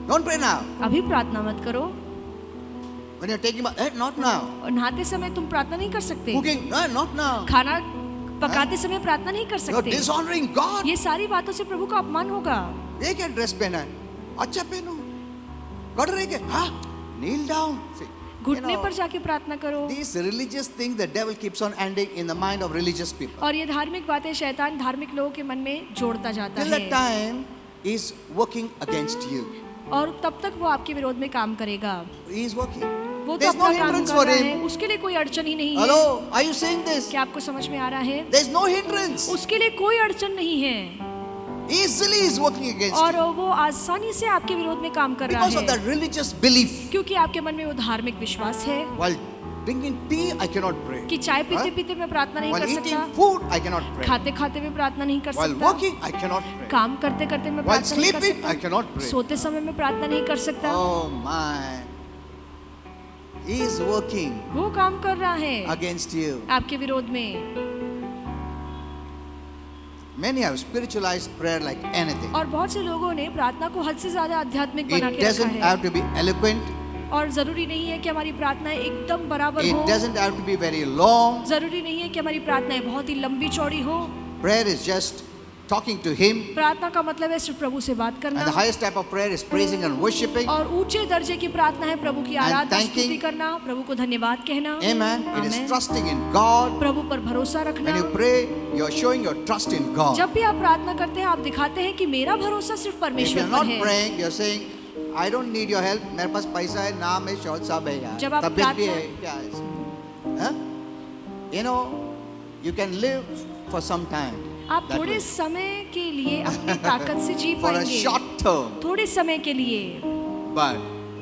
Don't pray now. अभी प्रार्थना मत करो। When you're taking bath, not now. और नहाते समय तुम प्रार्थना नहीं कर सकते। Cooking, not now. खाना पकाते समय प्रार्थना नहीं कर You're सकते। dishonoring God. ये सारी बातों से प्रभु का अपमान होगा। ये क्या ड्रेस पहना है? अच्छा पहनो। कटरे के, हाँ? Kneel down. See, घुटने पर जाके प्रार्थना करो। these religious things the devil keeps on ending in the mind of religious people. और ये धार्मिक बातें शैतान धार्मिक लोगों के मन में जोड़ता जाता Till that है। time, he's working against you. और तब तक वो आपके विरोध में काम करेगा। He is working. वो तो There's no अपना काम hindrance कर for रहा him. है, उसके लिए कोई अड़चन ही नहीं है। Hello, are you saying this? क्या आपको समझ में आ रहा है? There's no hindrance. उसके लिए कोई अड़चन नहीं है। Easily he's working against और you. वो आसानी से आपके विरोध में काम कर रहा Because of है। that religious belief. क्योंकि आपके मन में वो धार्मिक विश्वास है While drinking tea, I cannot pray. कि चाय पीते हाँ? पीते मैं प्रार्थना नहीं While कर eating सकता, food, I cannot pray. खाते खाते मैं प्रार्थना नहीं कर While सकता, walking, I cannot pray. काम करते करते मैं While प्रार्थना नहीं कर sleeping, I सकता, cannot pray. सोते समय मैं प्रार्थना नहीं कर सकता। Oh my. He is working वो काम कर रहा है against you. आपके विरोध में। Many have spiritualized prayer like anything. और बहुत से लोगों ने प्रार्थना को हद से ज्यादा आध्यात्मिक बना It के रखा doesn't है। have to be eloquent. और जरूरी नहीं है कि हमारी प्रार्थनाएं एकदम बराबर It हो, doesn't have to be very long. जरूरी नहीं है कि हमारी प्रार्थनाएं बहुत ही लंबी चौड़ी हो। Prayer is just talking to Him. प्रार्थना का मतलब है सिर्फ प्रभु से बात And करना, the highest type of prayer is praising and worshiping. और ऊंचे दर्जे की प्रार्थना है प्रभु की आराधना thanking. स्तुति करना, प्रभु को धन्यवाद कहना। Amen. It is Amen. trusting in God. प्रभु पर भरोसा When रखना। you pray, you are showing your trust in God. जब भी आप प्रार्थना करते हैं आप दिखाते हैं कि मेरा भरोसा सिर्फ If you परमेश्वर are पर not है। praying, you are saying, I don't need your help. मेरे पास पैसा है, नाम है, शौहरत साहब है यार। जब आप तबीयत भी प्रार्थना- है, क्या है इसमें? हाँ? You know, you can live for some time. आप that थोड़े way. समय के लिए अपनी ताकत से जी For a पाएंगे, short term. थोड़े समय के लिए। But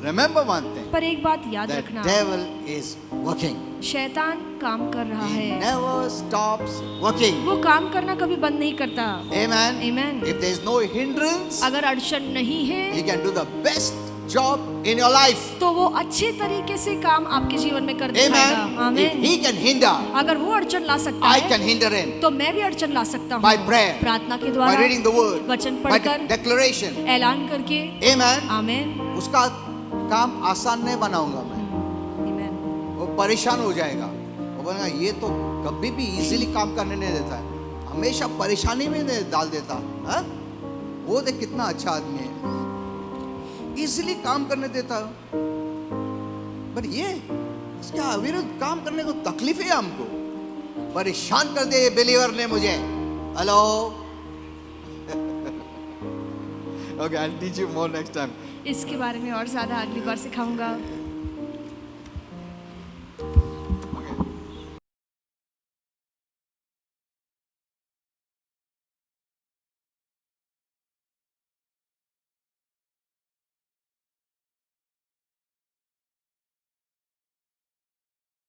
remember one thing. पर एक बात याद The रखना, devil is working. शैतान काम कर रहा He है, never stops working. वो काम करना कभी बंद नहीं करता। Amen. Amen. If there is no hindrance, अगर अड़चन नहीं he है can do the best job in your life. तो वो अच्छे तरीके से काम आपके जीवन में कर दिखाएगा। Amen. If आमीन। he can hinder, अगर वो अड़चन ला सकता I है can hinder him. तो मैं भी अड़चन ला सकता हूँ By prayer, प्रार्थना के by द्वारा, reading the word, वचन by पढ़कर, declaration. ऐलान करके। Amen. आमीन। उसका काम आसान नहीं बनाऊंगा मैं, आमीन। वो परेशान हो जाएगा। वो बोलेगा ये तो कभी भी इजीली काम करने नहीं देता है, हमेशा परेशानी में डाल देता है। वो देख कितना अच्छा आदमी है, इजीली काम करने देता है। पर ये इसके अविरुद्ध काम करने को तकलीफ है, हमको परेशान कर दे ये बिलीवर ने मुझे। Hello okay, I will teach you more next time. इसके बारे में और ज्यादा अगली बार सिखाऊंगा।